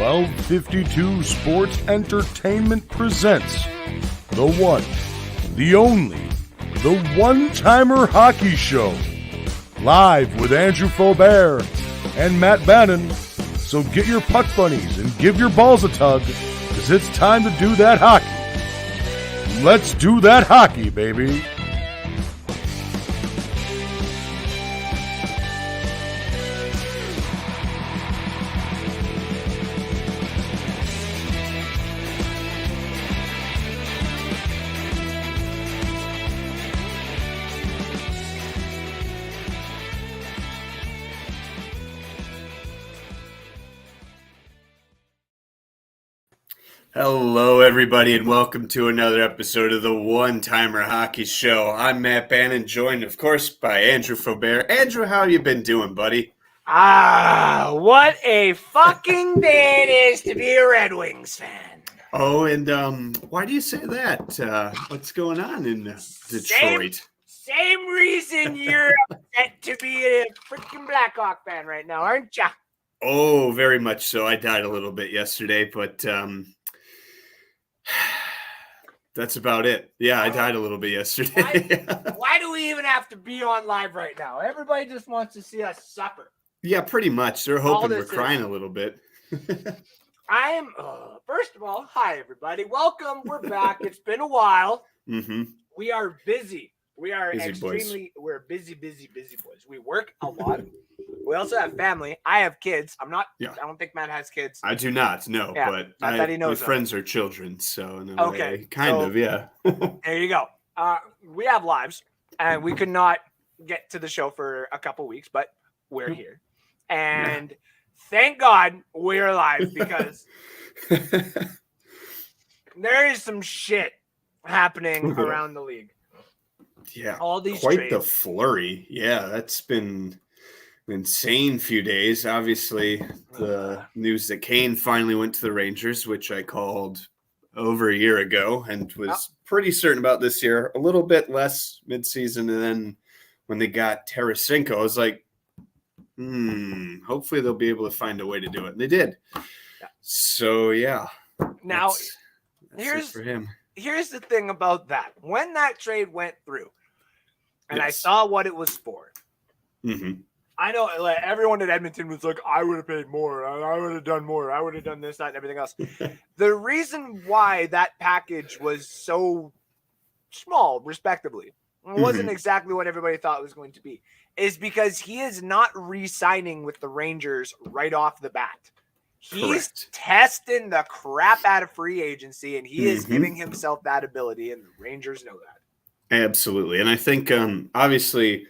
1252 Sports Entertainment presents the one, the only, the One-Timer Hockey Show. Live with Andrew Faubert and Matt Bannon. So get your puck bunnies and give your balls a tug, because it's time to do that hockey. Let's do that hockey, baby. Hello, everybody, and welcome to another episode of the One-Timer Hockey Show. I'm Matt Bannon, joined, of course, by Andrew Faubert. Andrew, how you been doing, buddy? What a fucking day it is to be a Red Wings fan. Oh, and why do you say that? What's going on in Detroit? Same reason you're upset to be a freaking Blackhawk fan right now, aren't ya? Oh, very much so. I died a little bit yesterday, but that's about it. Yeah, I died a little bit yesterday. Why do we even have to be on live right now? Everybody just wants to see us suffer. Yeah, pretty much. They're hoping we're crying a little bit. I am, first of all, hi, everybody. Welcome. We're back. It's been a while. Mm-hmm. We are busy. We are we're busy boys. We work a lot. We also have family. I have kids. I don't think Matt has kids. I do not, no. Yeah, but I bet he knows my friends are children, so in a way, kind of, yeah. There you go. We have lives, and we could not get to the show for a couple weeks, but we're here. And thank God we're alive, because there is some shit happening around the league. Yeah, all these quite trades. The flurry. Yeah, that's been an insane few days. Obviously, the news that Kane finally went to the Rangers, which I called over a year ago and was pretty certain about this year. A little bit less midseason, and then when they got Tarasenko, I was like, hopefully they'll be able to find a way to do it. And they did. Yeah. So, yeah. Now, that's for him. Here's the thing about that. When that trade went through, and I saw what it was for, I know everyone at Edmonton was like, I would have paid more. I would have done more. I would have done this, that, and everything else. The reason why that package was so small, respectively, it wasn't exactly what everybody thought it was going to be, is because he is not re-signing with the Rangers right off the bat. He's testing the crap out of free agency, and he is giving himself that ability, and the Rangers know that. Absolutely. And I think, obviously,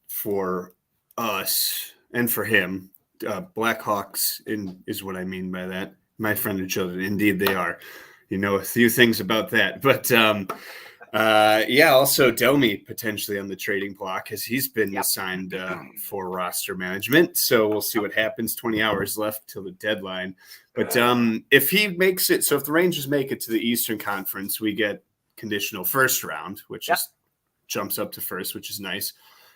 for us and for him, Blackhawks is what I mean by that. My friend and children, indeed they are. You know a few things about that. But, also Domi potentially on the trading block, as he's been assigned for roster management. So we'll see what happens. 20 hours left till the deadline. But if he makes it, so if the Rangers make it to the Eastern Conference, we get conditional first round, which jumps up to first, which is nice.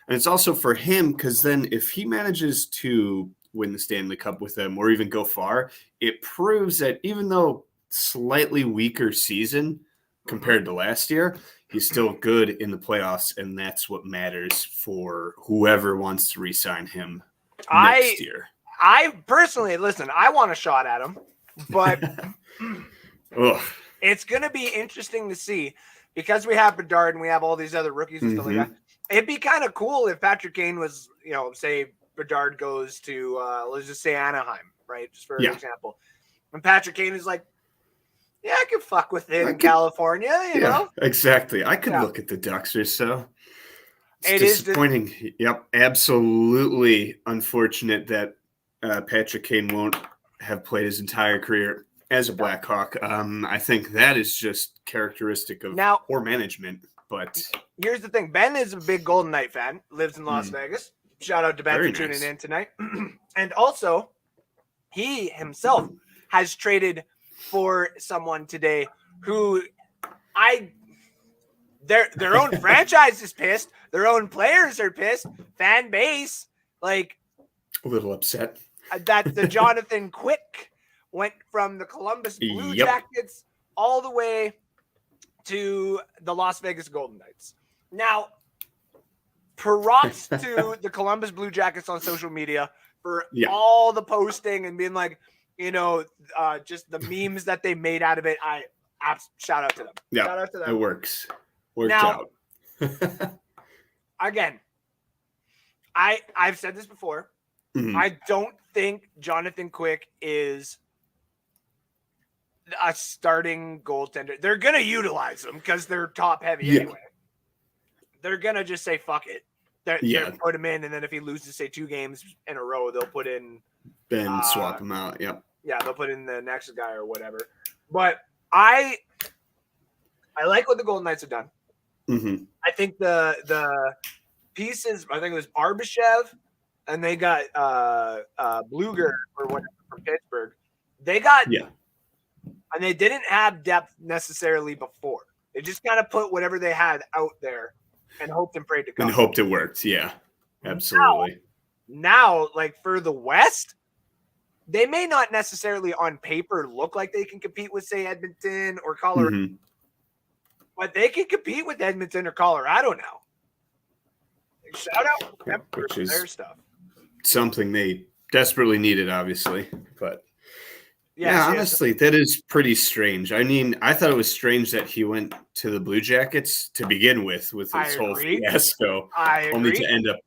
And it's also for him, because then if he manages to win the Stanley Cup with them or even go far, it proves that even though slightly weaker season compared to last year, he's still good in the playoffs, and that's what matters for whoever wants to re-sign him next year. I personally, listen, I want a shot at him, but it's going to be interesting to see, because we have Bedard and we have all these other rookies and stuff like that. It'd be kind of cool if Patrick Kane was, say Bedard goes to, let's just say Anaheim, right? Just for example. And Patrick Kane is like, yeah, I could fuck with it in California, you know? Exactly. I could look at the Ducks or so. It's disappointing. Absolutely unfortunate that Patrick Kane won't have played his entire career as a Blackhawk. I think that is just characteristic of poor management. But here's the thing. Ben is a big Golden Knight fan, lives in Las Vegas. Shout out to Ben for tuning in tonight. And also, he himself has traded for someone today who their own franchise is pissed. Their own players are pissed. Fan base, like, a little upset. that the Jonathan Quick went from the Columbus Blue Jackets all the way to the Las Vegas Golden Knights. Now, props to the Columbus Blue Jackets on social media for all the posting and being like, just the memes that they made out of it. Shout out to them. Yeah, shout out to them. It works. Worked out. Again, I've said this before. Mm-hmm. I don't think Jonathan Quick is a starting goaltender. They're going to utilize him because they're top heavy anyway. They're going to just say, fuck it. They'll put him in, and then if he loses, say, 2 games in a row, they'll put in Ben, swap him out. Yep. Yeah, they'll put in the next guy or whatever. But I like what the Golden Knights have done. Mm-hmm. I think the pieces, I think it was Barbashev, and they got Bluger or whatever from Pittsburgh. They got and they didn't have depth necessarily before. They just kind of put whatever they had out there and hoped and prayed to God. And hoped it worked. Yeah, absolutely. Now, like for the West, they may not necessarily on paper look like they can compete with, say, Edmonton or Colorado, but they can compete with Edmonton or Colorado now. Shout out for their stuff. Something they desperately needed, obviously, but honestly, that is pretty strange. I mean, I thought it was strange that he went to the Blue Jackets to begin with his whole fiasco, only to end up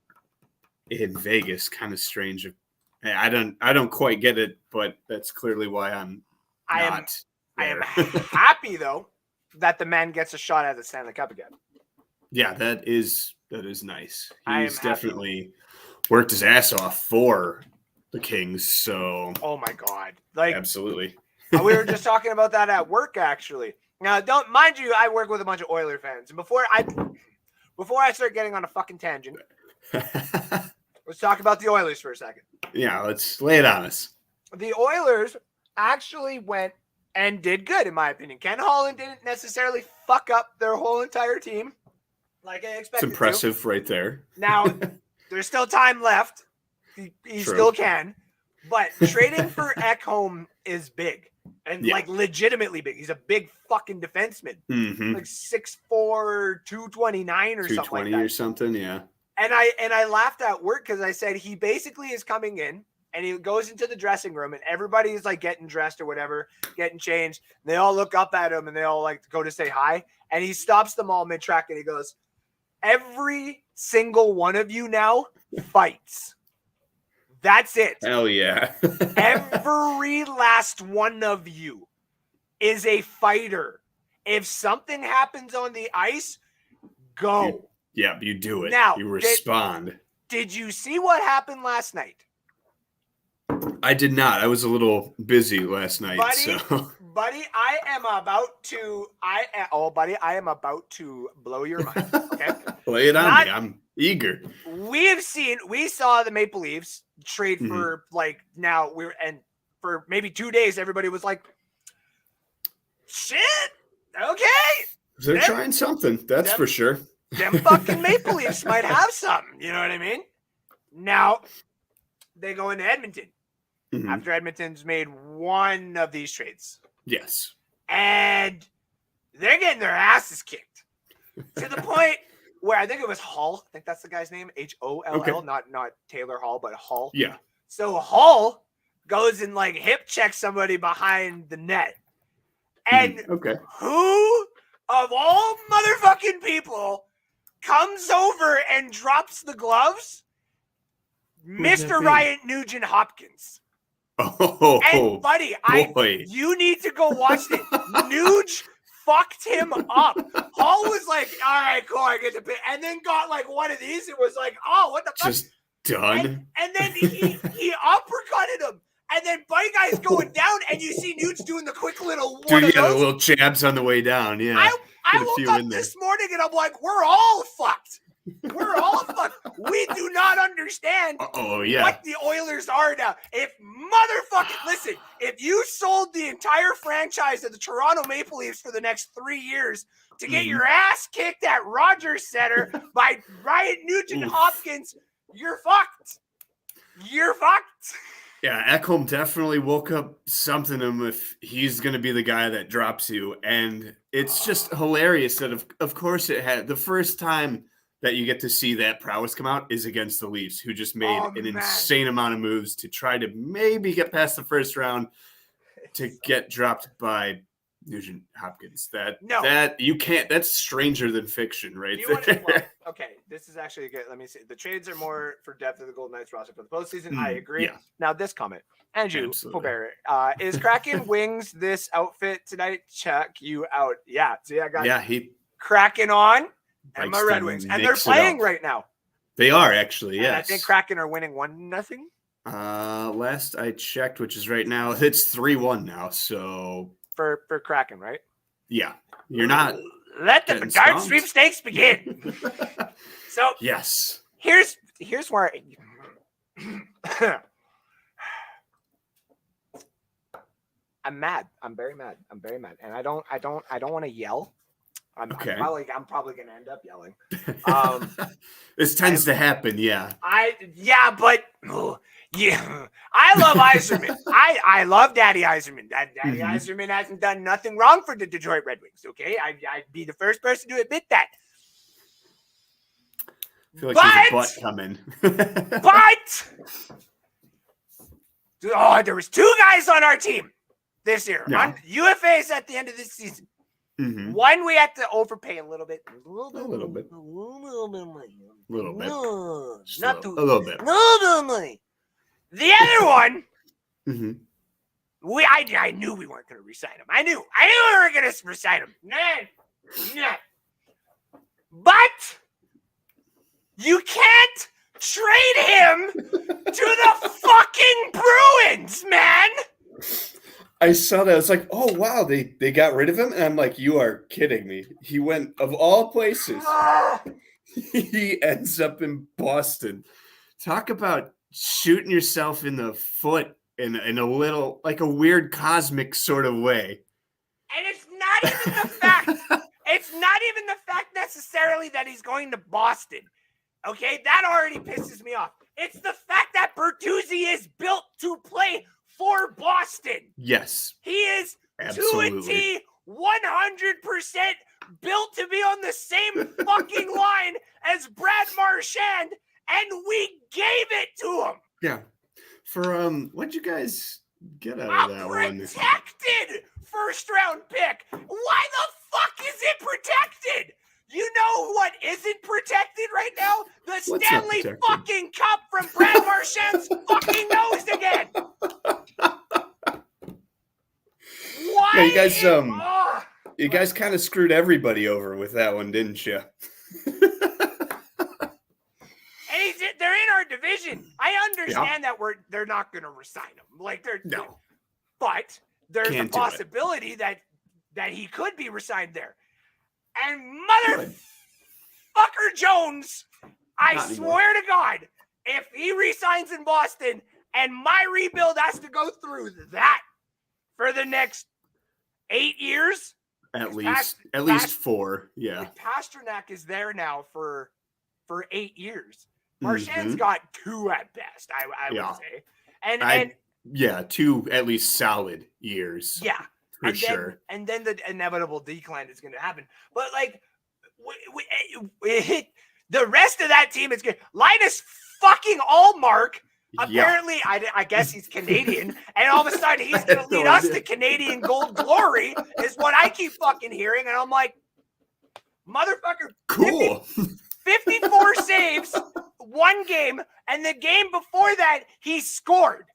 in Vegas. Kind of strange. I don't quite get it, but that's clearly why I am happy though that the man gets a shot at the Stanley Cup again. Yeah, that is nice. He's definitely worked his ass off for the Kings. So, oh my God, like absolutely. We were just talking about that at work, actually. Now, don't mind you, I work with a bunch of Oiler fans, and before I start getting on a fucking tangent, let's talk about the Oilers for a second. Yeah, let's lay it on us. The Oilers actually went and did good, in my opinion. Ken Holland didn't necessarily fuck up their whole entire team like I expected. It's impressive right there. Now, there's still time left. He still can. But trading for Ekholm is big. And like legitimately big. He's a big fucking defenseman. Mm-hmm. Like 6'4", 229 or something like that. 220 or something, yeah. And I laughed at work because I said he basically is coming in and he goes into the dressing room and everybody is like getting dressed or whatever, getting changed. They all look up at him and they all like go to say hi. And he stops them all mid-track and he goes, every single one of you now fights. That's it. Hell yeah. Every last one of you is a fighter. If something happens on the ice, go. You do it. Now, you respond. Did you see what happened last night? I did not. I was a little busy last night. Buddy, I am about to blow your mind. Okay? Lay it on me. I'm eager. We saw the Maple Leafs trade for for maybe 2 days, everybody was like, shit, okay. They're trying something, that's for sure. Them fucking Maple Leafs might have something, you know what I mean? Now, they go into Edmonton after Edmonton's made one of these trades. Yes. And they're getting their asses kicked to the point where I think it was Hall. I think that's the guy's name, Holl, not Taylor Hall, but Hall. Yeah. So Hall goes and like hip checks somebody behind the net. And who of all motherfucking people comes over and drops the gloves? Mr. Ryan Nugent Hopkins. Oh, and buddy, you need to go watch it. Nuge fucked him up. Hall was like, all right, cool, I get to pay. And then got like one of these. It was like, oh, what the fuck? Just done. And then he uppercutted him. And then Buddy Guy's going down, and you see Nuge doing the quick little one of those. The little jabs on the way down, yeah. I woke up this morning, and I'm like, we're all fucked. We're all fucked. We do not understand what the Oilers are now. Listen, if you sold the entire franchise of the Toronto Maple Leafs for the next 3 years to get your ass kicked at Rogers Center by Ryan Nugent Hopkins, you're fucked. You're fucked. Yeah, Ekholm definitely woke up something in him if he's going to be the guy that drops you. And it's just hilarious that, of course, it had the first time that you get to see that prowess come out is against the Leafs, who just made an insane amount of moves to try to maybe get past the first round to get dropped by Nugent Hopkins. That you can't. That's stranger than fiction, right there. Okay, this is actually good. Let me see. The trades are more for depth of the Golden Knights roster for the postseason. I agree. Yeah. Now this comment, Andrew Faubert, is Kraken Wings this outfit tonight? Check you out. Yeah. See, I got Kraken on and my Red Wings, and they're playing right now. They are actually. Yes. And I think Kraken are winning 1-0. Last I checked, which is right now, it's 3-1 now. So for Kraken, right? Yeah, you're not. Let the Bedard sweepstakes begin. So yes, here's where I'm mad. I'm very mad. And I don't want to yell. I'm probably gonna end up yelling. This tends to happen. Yeah. I love Yzerman. I love Daddy Yzerman. Daddy Yzerman hasn't done nothing wrong for the Detroit Red Wings. Okay, I'd be the first person to admit that. I feel like there's a butt coming. There was 2 guys on our team this year. On UFAs at the end of this season. Mm-hmm. One we had to overpay a little bit. A little bit. Not too. A little bit. No money. The other one, mm-hmm. I knew we weren't going to resign him. I knew we weren't going to resign him. Nah. But you can't trade him to the fucking Bruins, man. I saw that. It's like, oh, wow, they got rid of him? And I'm like, you are kidding me. He went, of all places, he ends up in Boston. Talk about shooting yourself in the foot in a little, like a weird cosmic sort of way. And it's not even the fact. It's not even the fact necessarily that he's going to Boston. Okay? That already pisses me off. It's the fact that Bertuzzi is built to play for Boston. Yes. He is absolutely. To a T, 100% built to be on the same fucking line as Brad Marchand, and we gave it to him. Yeah. For what'd you guys get out of that one? Protected first-round pick. Why the fuck is it protected? You know what isn't protected right now? The Stanley fucking Cup from Brad Marchand's fucking nose again. Why? Yeah, you guys kind of screwed everybody over with that one, didn't you? And they're in our division. I understand that they're not going to resign him. Like but there's a possibility that he could be resigned there. And motherfucker Jones, I swear to God, if he resigns in Boston and my rebuild has to go through that for the next 8 years, at least 4, yeah. Pasternak is there now for 8 years. Marchand's got 2 at best, I would say, and 2 at least solid years. Yeah. For sure. And then the inevitable decline is going to happen. But, like, the rest of that team is good. Linus fucking Allmark, apparently, I guess he's Canadian, and all of a sudden he's going to lead us to Canadian gold glory, is what I keep fucking hearing. And I'm like, motherfucker. Cool. 54 saves, 1 game, and the game before that, he scored.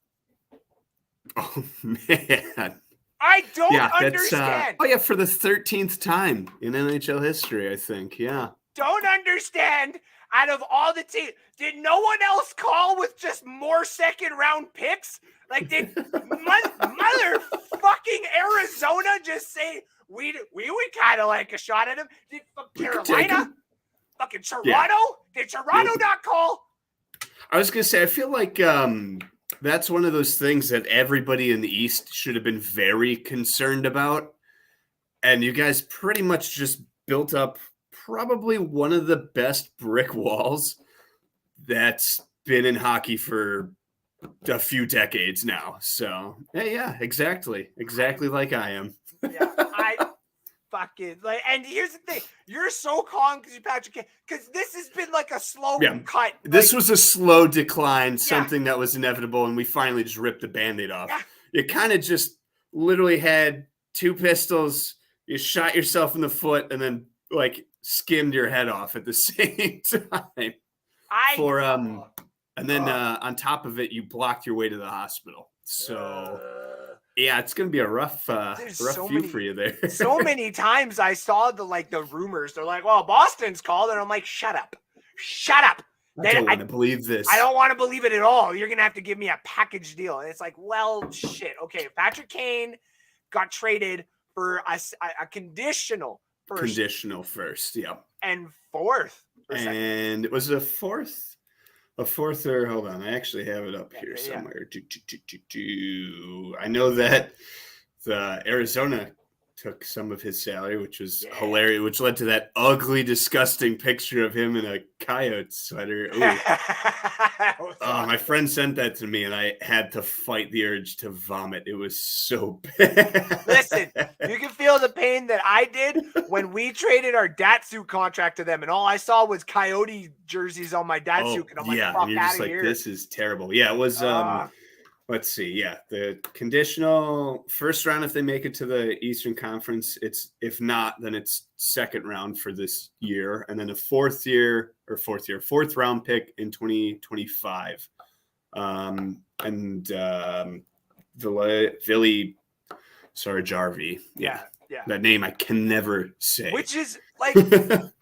Oh, man. I don't understand. For the 13th time in NHL history, I think. Yeah. Don't understand. Out of all the teams, did no one else call with just more second-round picks? Like, did motherfucking Arizona just say we would kind of like a shot at him? Did Carolina, fucking Toronto? Yeah. Did Toronto not call? I was gonna say, I feel like that's one of those things that everybody in the East should have been very concerned about. And you guys pretty much just built up probably one of the best brick walls that's been in hockey for a few decades now. So yeah, exactly like I am. Yeah, I fucking like. And here's the thing: you're so calm because you Patrick Kane, because this has been like a slow cut. This was a slow decline, something that was inevitable, and we finally just ripped the Band-Aid off. Yeah. You kind of just literally had 2 pistols. You shot yourself in the foot, and then like skimmed your head off at the same time. And then on top of it, you blocked your way to the hospital. So. Yeah, it's gonna be a rough few for you there. So many times I saw the rumors. They're like, "Well, Boston's called," and I'm like, "Shut up, shut up." I don't want to believe this. I don't want to believe it at all. You're gonna have to give me a package deal, and it's like, well, shit. Okay, Patrick Kane got traded for a conditional first, yeah, and fourth, and it was a fourth. A fourth, or hold on, I actually have it up here somewhere. I know that the Arizona took some of his salary, which was hilarious, which led to that ugly, disgusting picture of him in a coyote sweater. My friend sent that to me, and I had to fight the urge to vomit. It was so bad. Listen, you can feel the pain that I did when we traded our Datsyuk contract to them, and all I saw was coyote jerseys on my Datsyuk, and I'm like, fuck out of here. This is terrible. Yeah, it was let's see. Yeah, the conditional first round if they make it to the Eastern Conference. It's if not, then it's second round for this year, and then a fourth round pick in 2025. Vili Sarjarvi. Yeah. That name I can never say. Which is like,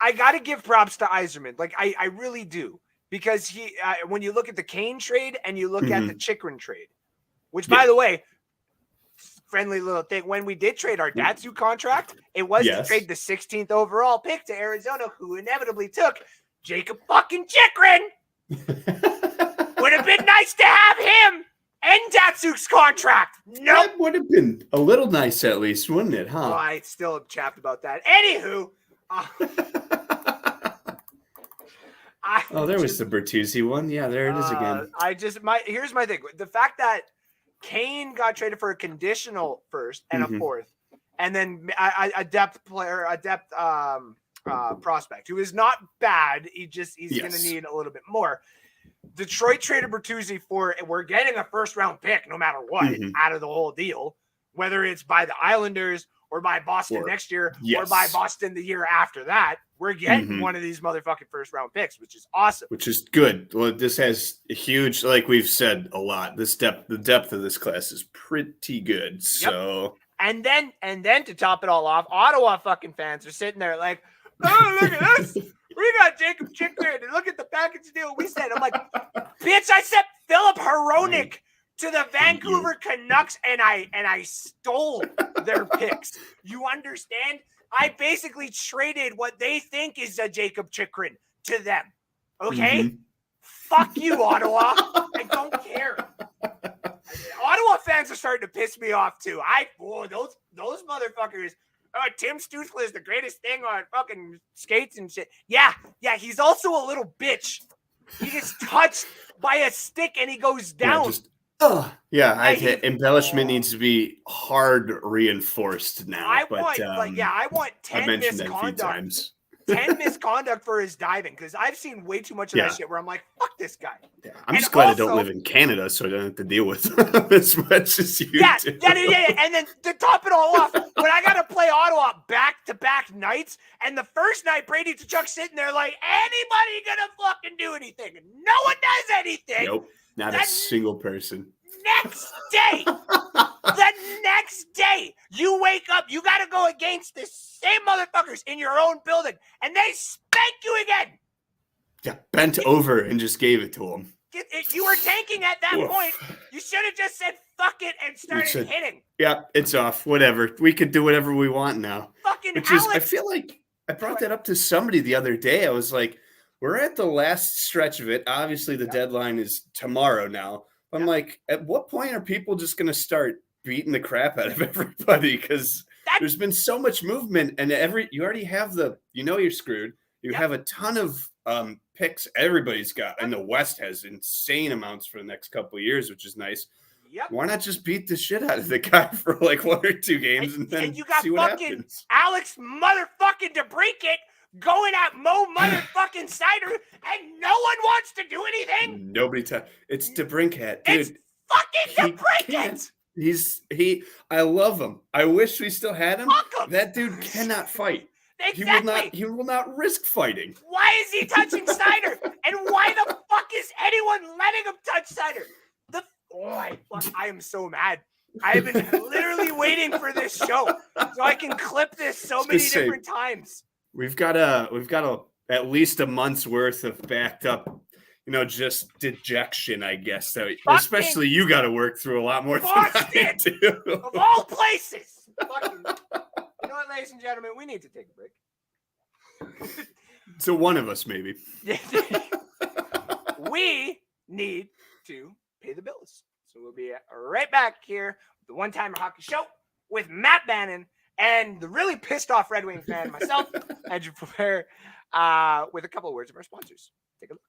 I got to give props to Yzerman. Like I really do. Because he, when you look at the Kane trade and you look at the Chychrun trade, which, by the way, friendly little thing, when we did trade our Datsyuk contract, it was to trade the 16th overall pick to Arizona, who inevitably took Jacob fucking Chychrun. Would have been nice to have him and Datsyuk's contract. Nope. That would have been a little nice at least, wouldn't it, huh? Oh, I still am chapped about that. Anywho. There was the Bertuzzi one. Yeah, there it is again. Here's my thing. The fact that Kane got traded for a conditional first and a fourth, and then a depth player, prospect who is not bad. He's going to need a little bit more. Detroit traded Bertuzzi for, we're getting a first round pick no matter what out of the whole deal, whether it's by the Islanders or by Boston next year or by Boston the year after that. We're getting one of these motherfucking first round picks, which is awesome. Which is good. Well, this has a huge, like we've said a lot, the depth of this class is pretty good. So and then to top it all off, Ottawa fucking fans are sitting there like, oh, look at this. We got Jacob Chychrun and look at the package deal we said. I'm like, bitch, I sent Philip Hronek to the Vancouver Canucks and I stole their picks. You understand? I basically traded what they think is a Jacob Chychrun to them. Okay? Fuck you, Ottawa. I don't care. Ottawa fans are starting to piss me off too. Those motherfuckers. Tim Stützle is the greatest thing on fucking skates and shit. Yeah, he's also a little bitch. He gets touched by a stick and he goes down. Embellishment needs to be hard reinforced now. I want 10 misconduct. 10 misconduct for his diving, because I've seen way too much of that shit where I'm like, fuck this guy. Yeah, I'm just glad I don't live in Canada, so I don't have to deal with as much as you do. Yeah. And then to top it all off, when I got to play Ottawa back-to-back nights, and the first night Brady Tkachuk's sitting there like, anybody gonna fucking do anything? No one does anything. Nope, not a single person. The next day, you wake up, you got to go against the same motherfuckers in your own building, and they spank you again. Yeah, bent over and just gave it to them. If you were tanking at that point, you should have just said fuck it and started hitting. Yeah, it's off. Whatever. We could do whatever we want now. I feel like I brought that up to somebody the other day. I was like, we're at the last stretch of it. Obviously, the deadline is tomorrow now. I'm like, at what point are people just going to start beating the crap out of everybody? Because there's been so much movement, and you already have you're screwed. You have a ton of picks everybody's got, and the West has insane amounts for the next couple of years, which is nice. Yep. Why not just beat the shit out of the guy for like 1 or 2 games and then you got see what fucking happens? Alex motherfucking DeBrincat going at Mo motherfucking Snyder, and no one wants to do anything. It's DeBrincat, dude. It's fucking DeBrincat. I love him. I wish we still had him. Fuck him. That dude cannot fight. Exactly. He will not risk fighting. Why is he touching Snyder? And why the fuck is anyone letting him touch Snyder? I am so mad. I have been literally waiting for this show so I can clip this so many different times. We've got at least a month's worth of backed up, just dejection, I guess. So especially you got to work through a lot more than I do. Of all places. You know what, ladies and gentlemen? We need to take a break. So one of us, maybe. We need to pay the bills. So we'll be right back here with the One Timer Hockey Show with Matt Bannon and the really pissed off Red Wing fan, myself, Andrew Faubert, with a couple of words of our sponsors. Take a look.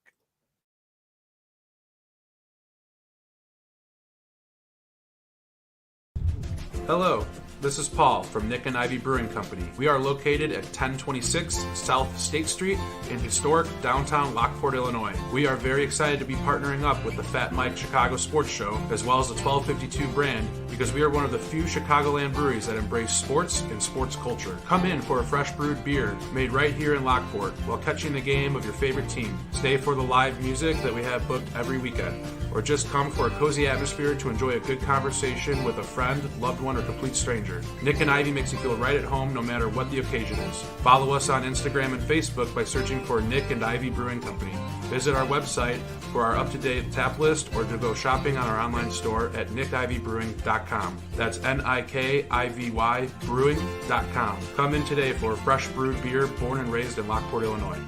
Hello, this is Paul from Nick and Ivy Brewing Company. We are located at 1026 South State Street in historic downtown Lockport, Illinois. We are very excited to be partnering up with the Fat Mike Chicago Sports Show, as well as the 1252 brand, because we are one of the few Chicagoland breweries that embrace sports and sports culture. Come in for a fresh brewed beer made right here in Lockport while catching the game of your favorite team. Stay for the live music that we have booked every weekend, or just come for a cozy atmosphere to enjoy a good conversation with a friend, loved one, or complete stranger. Nick and Ivy makes you feel right at home no matter what the occasion is. Follow us on Instagram and Facebook by searching for Nick and Ivy Brewing Company. Visit our website for our up-to-date tap list or to go shopping on our online store at nickivybrewing.com. That's Nikivy brewing.com. Come in today for a fresh brewed beer born and raised in Lockport, Illinois.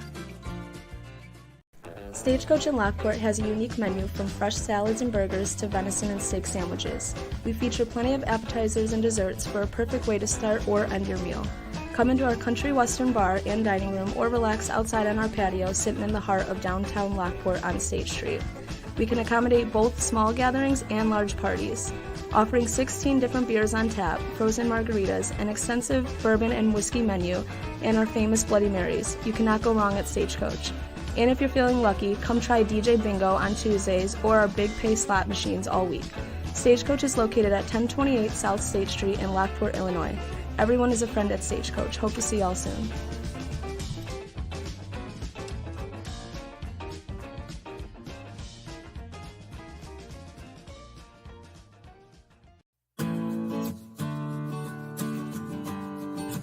Stagecoach in Lockport has a unique menu from fresh salads and burgers to venison and steak sandwiches. We feature plenty of appetizers and desserts for a perfect way to start or end your meal. Come into our country western bar and dining room or relax outside on our patio sitting in the heart of downtown Lockport on State Street. We can accommodate both small gatherings and large parties. Offering 16 different beers on tap, frozen margaritas, an extensive bourbon and whiskey menu, and our famous Bloody Marys, you cannot go wrong at Stagecoach. And if you're feeling lucky, come try DJ Bingo on Tuesdays or our Big Pay slot machines all week. Stagecoach is located at 1028 South State Street in Lockport, Illinois. Everyone is a friend at Stagecoach. Hope to see y'all soon.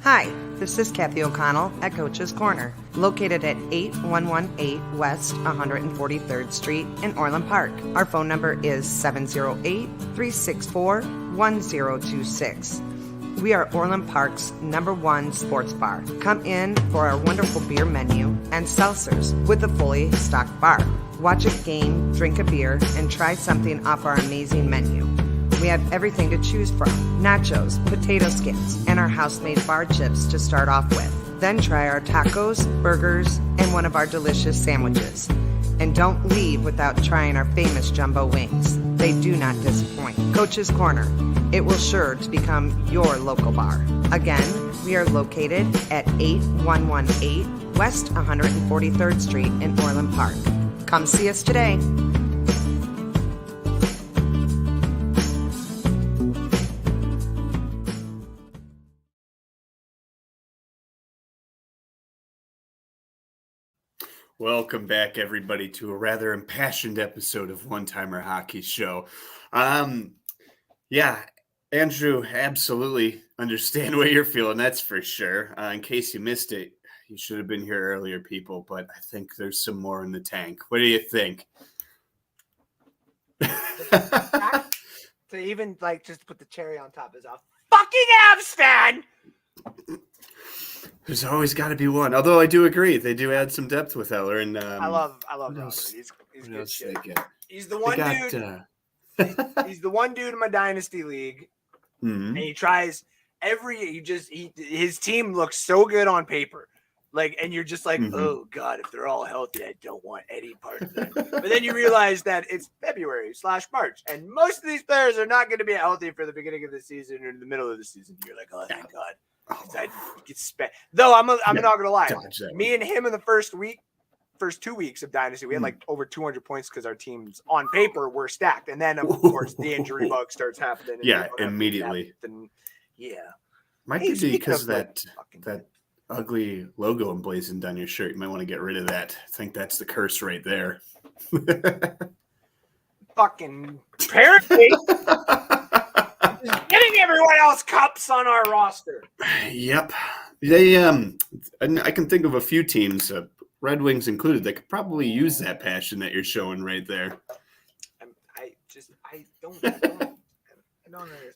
Hi, this is Kathy O'Connell at Coach's Corner, located at 8118 West 143rd Street in Orland Park. Our phone number is 708-364-1026. We are Orland Park's #1 sports bar. Come in for our wonderful beer menu and seltzers with a fully stocked bar. Watch a game, drink a beer, and try something off our amazing menu. We have everything to choose from: nachos, potato skins, and our house-made bar chips to start off with. Then try our tacos, burgers, and one of our delicious sandwiches. And don't leave without trying our famous jumbo wings. They do not disappoint. Coach's Corner. It will sure to become your local bar. Again, we are located at 8118 West 143rd Street in Orland Park. Come see us today. Welcome back, everybody, to a rather impassioned episode of One Timer Hockey Show. Yeah, Andrew, absolutely understand what you're feeling. That's for sure. In case you missed it, you should have been here earlier, people. But I think there's some more in the tank. What do you think? To even just put the cherry on top is a fucking Avs fan. There's always got to be one. Although I do agree, they do add some depth with Eller. And I love Robert. He's good shit. He's the one dude. He's the one dude in my dynasty league, and he tries every. His team looks so good on paper. Like, and you're just like, Mhm. oh God, if they're all healthy, I don't want any part of that. But then you realize that it's February/March, and most of these players are not going to be healthy for the beginning of the season or in the middle of the season. You're like, oh, thank God. I get spent. Though I'm not going to lie. Me and him in the first 2 weeks of Dynasty, we had like over 200 points because our teams on paper were stacked. And then, of course, the injury bug starts happening. Yeah, immediately. Might be because of that ugly logo emblazoned on your shirt. You might want to get rid of that. I think that's the curse right there. Fucking apparently getting everyone else cups on our roster. Yep. They and I can think of a few teams, Red Wings included, that could probably use that passion that you're showing right there. I don't understand.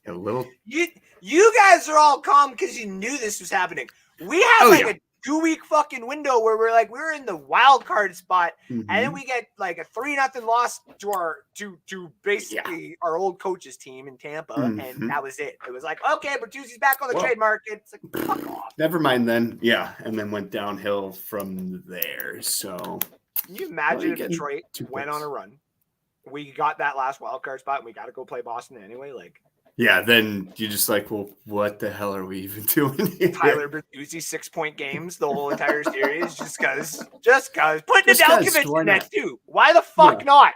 A little. You guys are all calm because you knew this was happening. We had a 2-week fucking window where we're in the wild card spot, and then we get like a 3-0 loss to basically our old coach's team in Tampa, and that was it. It was like, okay, Bertuzzi's back on the trade market. It's like, fuck off. Never mind then. Yeah, and then went downhill from there. So can you imagine if Detroit went on a run? We got that last wild card spot, and we got to go play Boston anyway. Like, yeah, then you're just like, well, what the hell are we even doing here? Tyler Bertuzzi 6-point games the whole entire series, just cause. Putting Nedeljkovic in that too. Why the fuck not?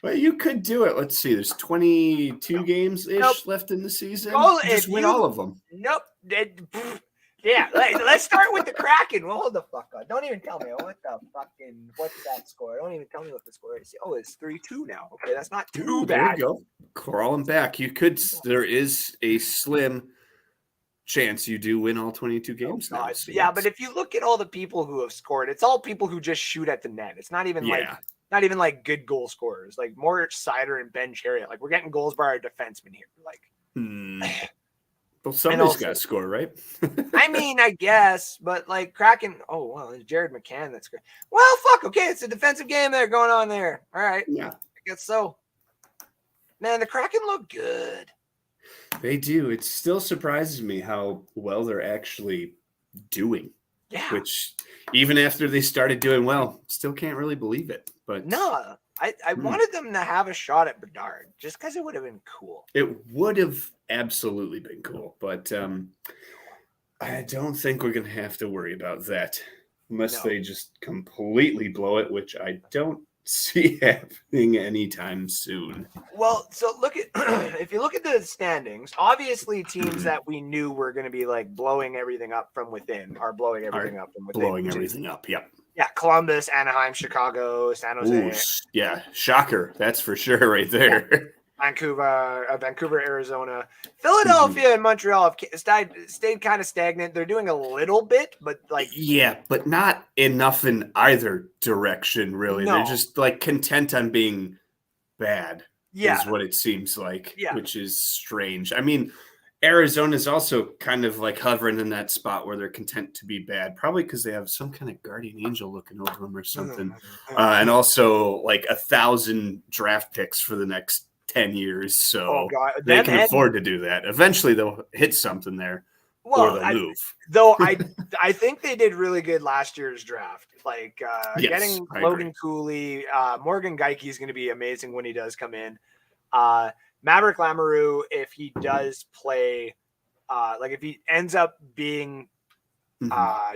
Well, you could do it. Let's see. There's 22 games-ish left in the season. Just win all of them. Nope. Yeah, let's start with the Kraken. Well, hold the fuck on. Don't even tell me. What's that score? Don't even tell me what the score is. Oh, it's 3-2 now. Okay, that's not too bad. There you go. Crawling back. There is a slim chance you do win all 22 games. Now, so yeah, but if you look at all the people who have scored, it's all people who just shoot at the net. It's not even like good goal scorers. Like Moritz Seider and Ben Chariot. Like, we're getting goals by our defensemen here. Like, well, somebody's got to score, right? I mean, I guess, but like Kraken. Oh, well, it's Jared McCann. That's great. Well, fuck. Okay, it's a defensive game there going on there. All right. Yeah, I guess so. Man, the Kraken look good. They do. It still surprises me how well they're actually doing. Yeah. Which, even after they started doing well, still can't really believe it. But no, I wanted them to have a shot at Bedard just because it would have been cool. It would have absolutely been cool, but I don't think we're going to have to worry about that unless they just completely blow it, which I don't see happening anytime soon. Well, so if you look at the standings, obviously teams that we knew were going to be like blowing everything up from within are blowing everything up from within. Blowing everything up, yep. Yeah, Columbus, Anaheim, Chicago, San Jose. Ooh, yeah, shocker. That's for sure right there. Yeah. Vancouver, Arizona, Philadelphia, and Montreal have stayed kind of stagnant. They're doing a little bit, but but not enough in either direction, really. No. They're just like content on being bad. Yeah, is what it seems like. Yeah, which is strange. I mean, Arizona's also kind of like hovering in that spot where they're content to be bad, probably because they have some kind of guardian angel looking over them or something, and also like 1,000 draft picks for the next 10 years, so they can afford to do that. Eventually they'll hit something there, or they'll move. Though I think they did really good last year's draft. Like getting Logan Cooley, Morgan Geike is going to be amazing when he does come in. Maverick Lamoureux, if he does play, like if he ends up being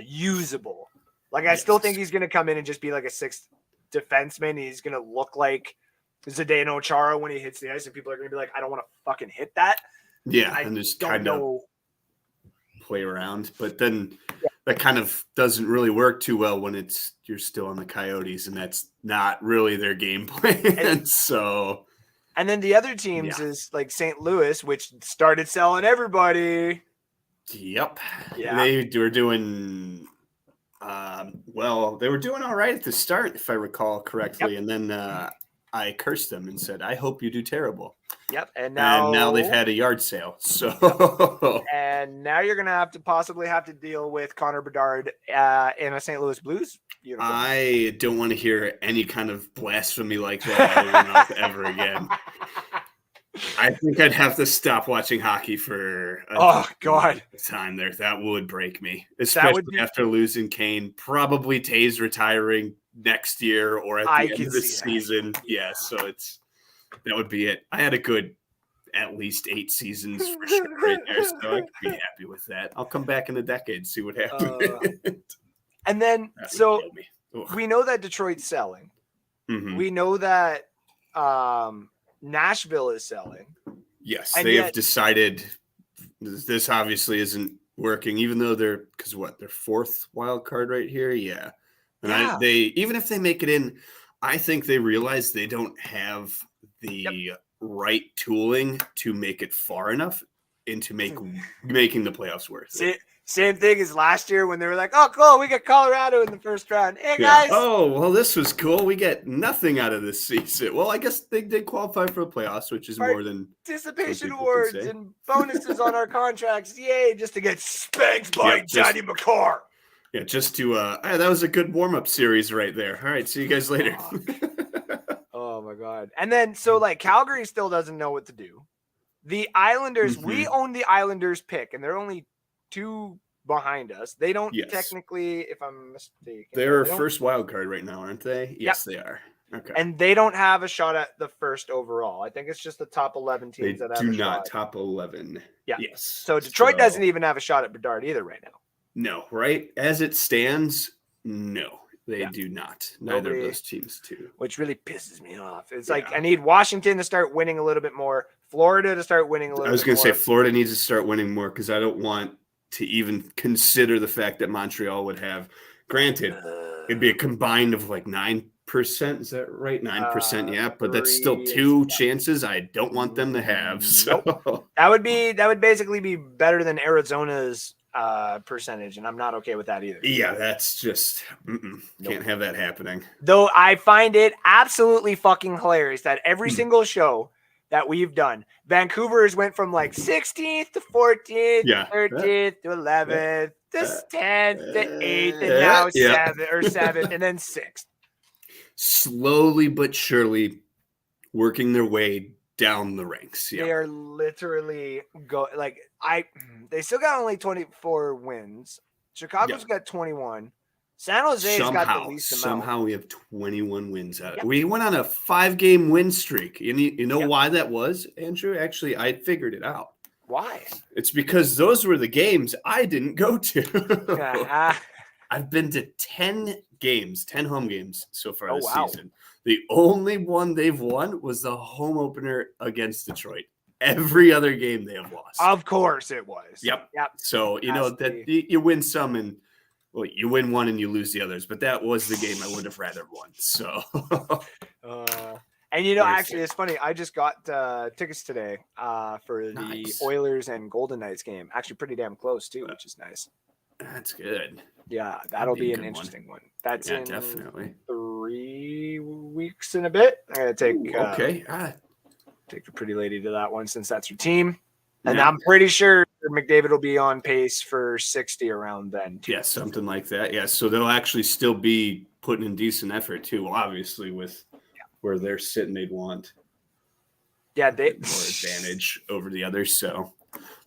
usable, like I still think he's going to come in and just be like a sixth defenseman. He's going to look like Zdeno Chara when he hits the ice, and people are going to be like, I don't want to fucking hit that. Yeah, and just kind of play around. But then that kind of doesn't really work too well when you're still on the Coyotes, and that's not really their game plan. And then the other teams is like St. Louis, which started selling everybody. Yep. Yeah. They were doing they were doing all right at the start, if I recall correctly. Yep. And then I cursed them and said, I hope you do terrible. Yep. And now they've had a yard sale. So and now you're gonna possibly have to deal with Connor Bedard in a St. Louis Blues uniform. I don't want to hear any kind of blasphemy like that out of your mouth ever again. I think I'd have to stop watching hockey for God, time there. That would break me, especially after losing Kane. Probably Tay's retiring next year or at the end of the season. Yeah, so that would be it. I had a good at least 8 seasons for sure right there, so I could be happy with that. I'll come back in a decade, see what happens. And then, so we know that Detroit's selling. Mm-hmm. We know that Nashville is selling. Yes, they have decided this obviously isn't working, even though they're their 4th wild card right here. Yeah. And they even if they make it in, I think they realize they don't have the right tooling to make it far enough into making the playoffs worth it. Same thing as last year when they were like, oh, cool, we got Colorado in the first round. Hey, guys. Oh, well, this was cool. We get nothing out of this season. Well, I guess they did qualify for the playoffs, which is more than participation awards and bonuses on our contracts. Yay, just to get spanked by Johnny McCarr. Yeah, just to that was a good warm-up series right there. All right, see you guys later. Oh, my God. And then, so, Calgary still doesn't know what to do. The Islanders, we own the Islanders pick, and they're only 2 behind us. They don't technically, if I'm mistaken. They're first wild card right now, aren't they? Yes, they are. Okay. And they don't have a shot at the first overall. I think it's just the top 11 teams that have a shot. They do not. Top 11. Yeah. Yes. So Detroit doesn't even have a shot at Bedard either right now. No, right? As it stands, no. They do not. Neither of those teams do. Which really pisses me off. It's like I need Washington to start winning a little bit more. Florida to start winning a little bit more. I was going to say Florida needs to start winning more because I don't want to even consider the fact that Montreal would have. Granted, it'd be a combined of 9%. Is that right? 9%, yeah. But that's still 2 chances I don't want them to have. So nope. That would basically be better than Arizona's percentage, and I'm not okay with that either. Yeah, that's just can't have that happening. Though I find it absolutely fucking hilarious that every single show that we've done, Vancouver's went from 16th to 14th, 13th to 11th to 10th to 8th, and now 7th, and then 6th. Slowly but surely working their way down the ranks. They are literally they still got only 24 wins. Chicago's got 21. San Jose's got the least amount. Somehow we have 21 wins out of it. We went on a 5-game win streak. And you know why that was, Andrew? Actually, I figured it out. Why? It's because those were the games I didn't go to. I've been to 10 games, 10 home games so far this season. The only one they've won was the home opener against Detroit. Every other game they have lost. Of course it was. Yep. So, you win some and you win one and you lose the others. But that was the game I would have rather won. So. And actually, it's funny. I just got tickets today for the Oilers and Golden Knights game. Actually, pretty damn close, too, which is nice. That's good. Yeah, that'll be an interesting one. That's in definitely 3 weeks and a bit. I gotta take take the pretty lady to that one since that's her team, and I'm pretty sure McDavid will be on pace for 60 around then too. Yeah, something like that. Yeah, so they'll actually still be putting in decent effort too. Well, obviously with where they're sitting, they'd want more advantage over the others. So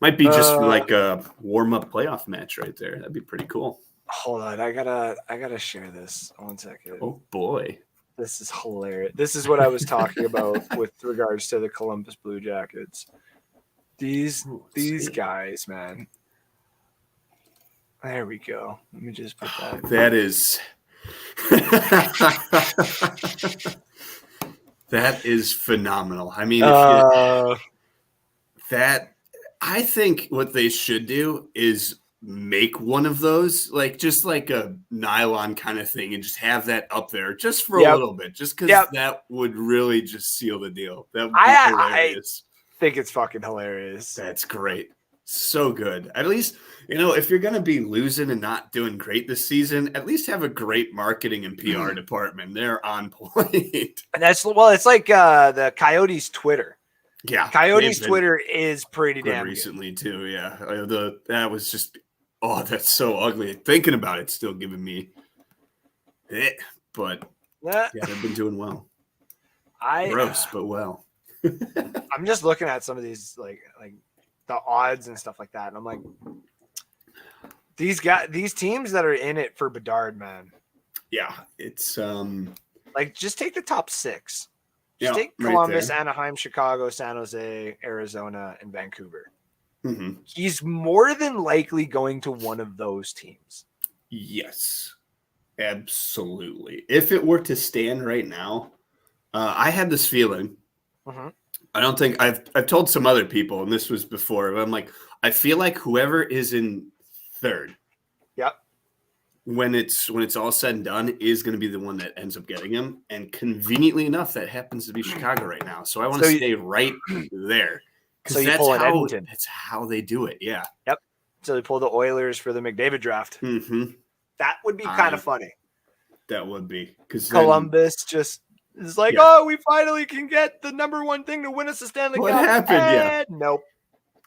might be just a warm-up playoff match right there. That'd be pretty cool. Hold on, I gotta share this. 1 second. Oh boy, this is hilarious. This is what I was talking about with regards to the Columbus Blue Jackets. These guys, man. There we go. Let me just put that. That is. That is phenomenal. I mean, I think what they should do is make one of those, just like a nylon kind of thing, and just have that up there just for a little bit, just because that would really just seal the deal. That would be hilarious. I think it's fucking hilarious. That's great. So good. At least, if you're going to be losing and not doing great this season, at least have a great marketing and PR department. They're on point. And it's like the Coyotes Twitter. Yeah. Coyotes Twitter is pretty damn good. Recently too. Yeah. That was just, that's so ugly. Thinking about it still giving me it, but they've been doing well. Gross, but well. I'm just looking at some of these like the odds and stuff like that, and I'm like, these teams that are in it for Bedard, man. Yeah, it's like just take the top 6. Yeah, Just take right Columbus, there. Anaheim, Chicago, San Jose, Arizona, and Vancouver. Mm-hmm. He's more than likely going to one of those teams. Yes, absolutely. If it were to stand right now, I had this feeling. Mm-hmm. I don't think I've told some other people, and this was before, but I'm like, I feel like whoever is in third, yep, when it's all said and done, is going to be the one that ends up getting him. And conveniently enough, that happens to be Chicago right now. So I want to stay right there. So you pull Edmonton. That's how they do it. Yeah. Yep. So they pull the Oilers for the McDavid draft. Mm-hmm. That would be kind of funny. That would be, because Columbus just is like, oh, we finally can get the number 1 thing to win us the Stanley Cup. What happened? Yeah. Nope.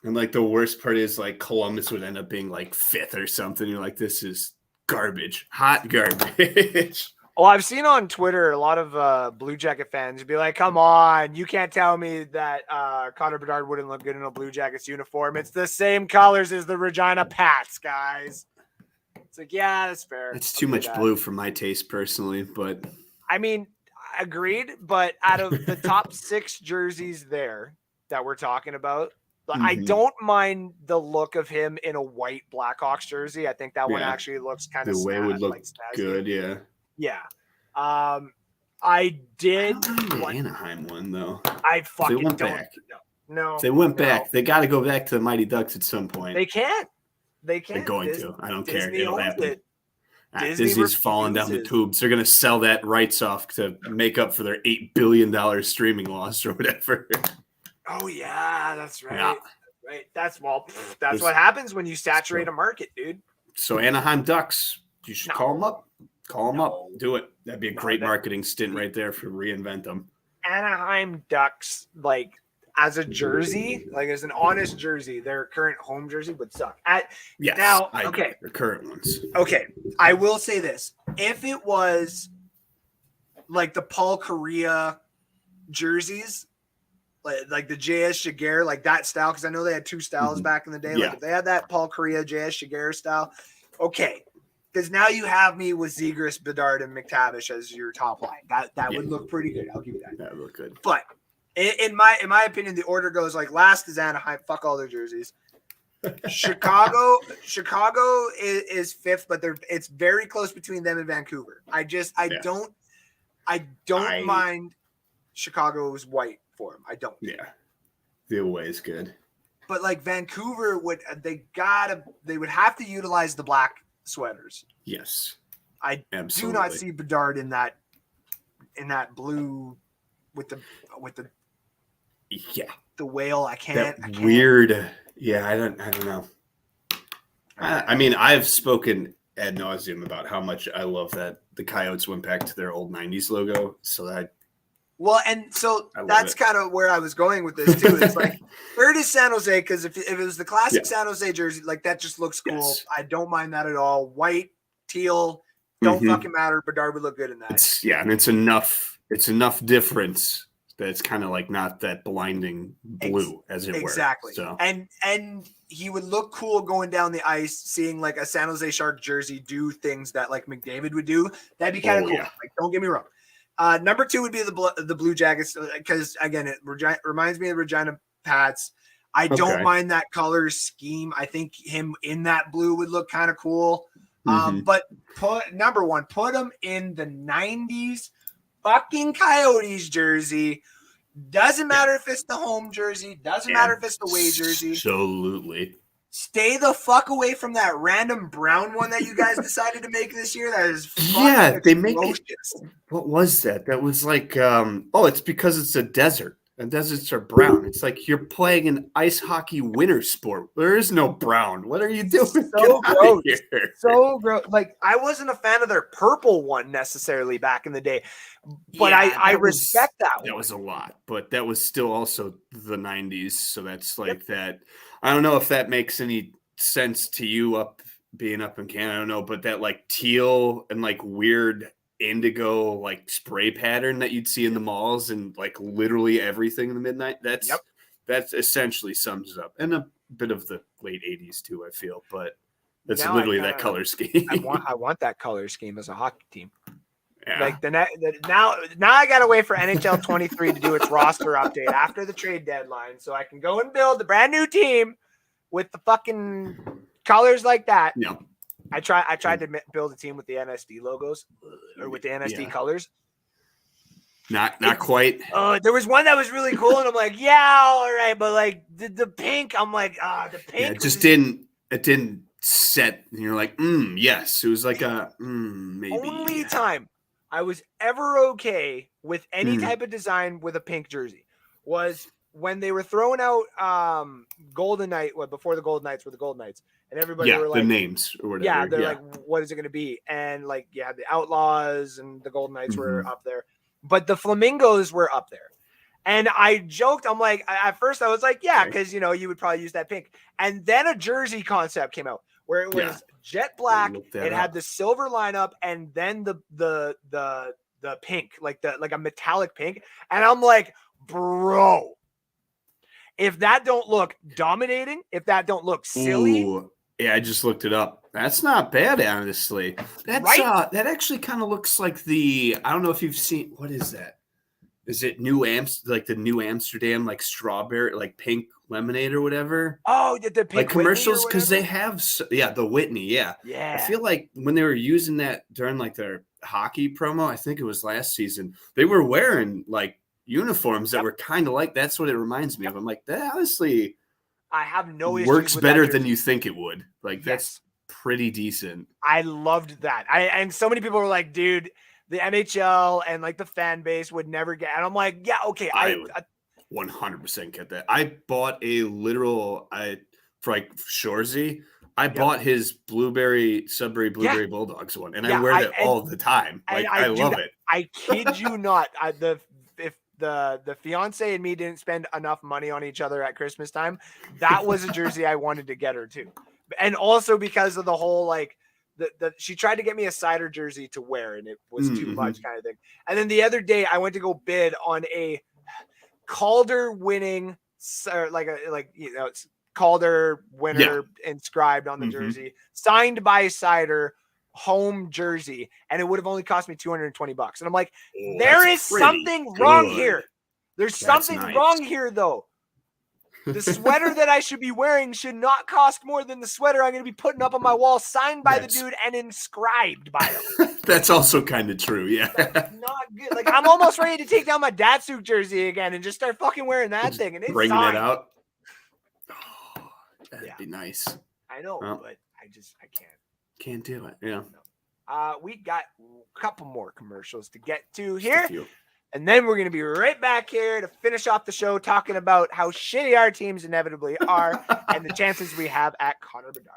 And like the worst part is like Columbus would end up being like 5th or something. You're like, this is garbage, hot garbage. Well, I've seen on Twitter a lot of Blue Jacket fans be like, come on, you can't tell me that Connor Bedard wouldn't look good in a Blue Jackets uniform. It's the same colors as the Regina Pats, guys. It's like, yeah, that's fair. It's too much blue for my taste personally, but I mean, agreed. But out of the top 6 jerseys there that we're talking about, I don't mind the look of him in a white Blackhawks jersey. I think that one actually looks kind of the way it would look good. Yeah. Yeah. I did the Anaheim one though. I fucking they went don't. Back. No. If they went back. They got to go back to the Mighty Ducks at some point. They can't. They're going to. I don't care. Disney It'll happen. Disney's falling down the tubes. They're going to sell that rights off to make up for their $8 billion streaming loss or whatever. Oh yeah, that's right. Yeah. Right. That's what happens when you saturate a market, dude. So Anaheim Ducks, you should call them up. Call them up. Do it. That'd be a great marketing stint right there for reinvent them. Anaheim Ducks, like as a jersey, like as an honest jersey, their current home jersey would suck. The current ones. Okay, I will say this: if it was like the Paul Correa jerseys, like the J.S. Jaguar, like that style, because I know they had 2 styles back in the day. Like if they had that Paul Correa J.S. Jaguar style, okay. Because now you have me with Zegras, Bedard, and McTavish as your top line. That would look pretty good. I'll give you that. That would look good. But in my opinion, the order goes like last is Anaheim. Fuck all their jerseys. Chicago is 5th, but it's very close between them and Vancouver. I don't mind Chicago's white for them. I don't. Yeah, the away is good. But like Vancouver would would have to utilize the black sweaters. Yes, I absolutely. do not see Bedard in that blue with the the whale. I can't. Weird. Yeah, I don't know. I mean, I've spoken ad nauseum about how much I love that the Coyotes went back to their old 90s logo. So that's kind of where I was going with this too. It's like, where does San Jose? Because if it was the classic San Jose jersey, like that just looks cool. Yes. I don't mind that at all. White, teal, don't fucking matter. Bedard would look good in that. And it's enough. It's enough difference that it's kind of like not that blinding blue as it were. Exactly. So. And he would look cool going down the ice, seeing like a San Jose Shark jersey do things that like McDavid would do. That'd be kind of cool. Yeah. Like, don't get me wrong. Number 2 would be the Blue Jackets because, again, it reminds me of Regina Pats. I don't mind that color scheme. I think him in that blue would look kind of cool. But number 1, put him in the 90s fucking Coyotes jersey. Doesn't matter if it's the home jersey. Doesn't matter if it's the away jersey. Absolutely. Stay the fuck away from that random brown one that you guys decided to make this year. That is they make it. What was that? That was like it's because it's a desert. And deserts are brown. It's like you're playing an ice hockey winter sport. There is no brown. What are you doing? So gross. So gross. Like I wasn't a fan of their purple one necessarily back in the day. But I respect that one. That was a lot. But that was still also the 90s. So that's like that. I don't know if that makes any sense to you being up in Canada. I don't know, but that like teal and like weird indigo like spray pattern that you'd see in the malls and like literally everything in the midnight. That's essentially sums it up. And a bit of the late 80s too, I feel, but that's literally that color scheme. I want that color scheme as a hockey team. Yeah. Like now I gotta wait for NHL 23 to do its roster update after the trade deadline, so I can go and build a brand new team with the fucking colors like that. Yeah. I tried to build a team with the NSD logos or with the NSD colors. Not quite. There was one that was really cool, and I'm like, yeah, all right, but like the pink, I'm like, the pink. Yeah, it didn't set. And you're like, yes. It was like a maybe. Only time I was ever okay with any type of design with a pink jersey was when they were throwing out Golden Knight, before the Golden Knights were the Golden Knights, and everybody were like the names or whatever. Yeah, they're like, what is it going to be? And like, yeah, the Outlaws and the Golden Knights were up there. But the Flamingos were up there. And I joked, I'm like, at first I was like, yeah, because, you would probably use that pink. And then a jersey concept came out where it was jet black. It had the silver lineup and then the pink, like a metallic pink. And I'm like, bro, if that don't look dominating, if that don't look silly. Ooh, yeah, I just looked it up. That's not bad, honestly. That's right? That actually kind of looks like I don't know if you've seen, what is that? Is it the New Amsterdam, like strawberry, like pink lemonade or whatever? Oh, the pink like commercials, because they have, the Whitney, yeah. I feel like when they were using that during like their hockey promo, I think it was last season, they were wearing like uniforms that were kind of like, that's what it reminds me of. I'm like, that honestly, I have no issues works with better that than you think it would. Like that's pretty decent. I loved that. And so many people were like, dude, the NHL and like the fan base would never get. And I'm like, yeah, okay. I 100% get that. I bought a literal, for like Shorzy, I bought his Sudbury Blueberry Bulldogs one, and I wear that all the time. Like I love it. I kid you not. If the fiance and me didn't spend enough money on each other at Christmas time, that was a jersey I wanted to get her too. And also because of the whole like she tried to get me a cider jersey to wear, and it was too much kind of thing. And then the other day I went to go bid on a Calder winning, it's Calder winner inscribed on the jersey, signed by Cider, home jersey, and it would have only cost me $220. And I'm like, there is something wrong here. There's something wrong here, though. The sweater that I should be wearing should not cost more than the sweater I'm going to be putting up on my wall, signed by the dude and inscribed by him. That's also kind of true, yeah. That's not good. Like, I'm almost ready to take down my Datsuk jersey again and just start fucking wearing that thing. And it's bringing it out. Oh, that'd be nice. I know, but I can't. Can't do it, yeah. We got a couple more commercials to get to here. And then we're going to be right back here to finish off the show talking about how shitty our teams inevitably are and the chances we have at Connor Bedard.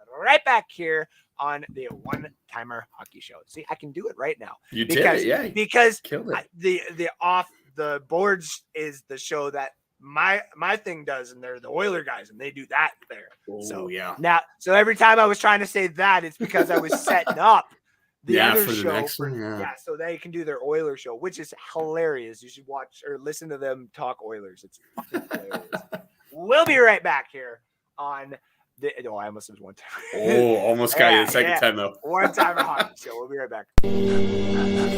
We'll be right back here on the One Timer Hockey Show. See, I can do it right now. You did it, yeah. Because killed it. The Off the Boards is the show that my thing does, and they're the Oiler guys, and they do that there. So every time I was trying to say that, it's because I was setting up the other for the show next one, so they can do their Oiler show, which is hilarious. You should watch or listen to them talk Oilers. It's fucking hilarious. We'll be right back here on the. Oh, I almost said one time. Oh, almost got you the second time though. One Timer Hockey Show. We'll be right back.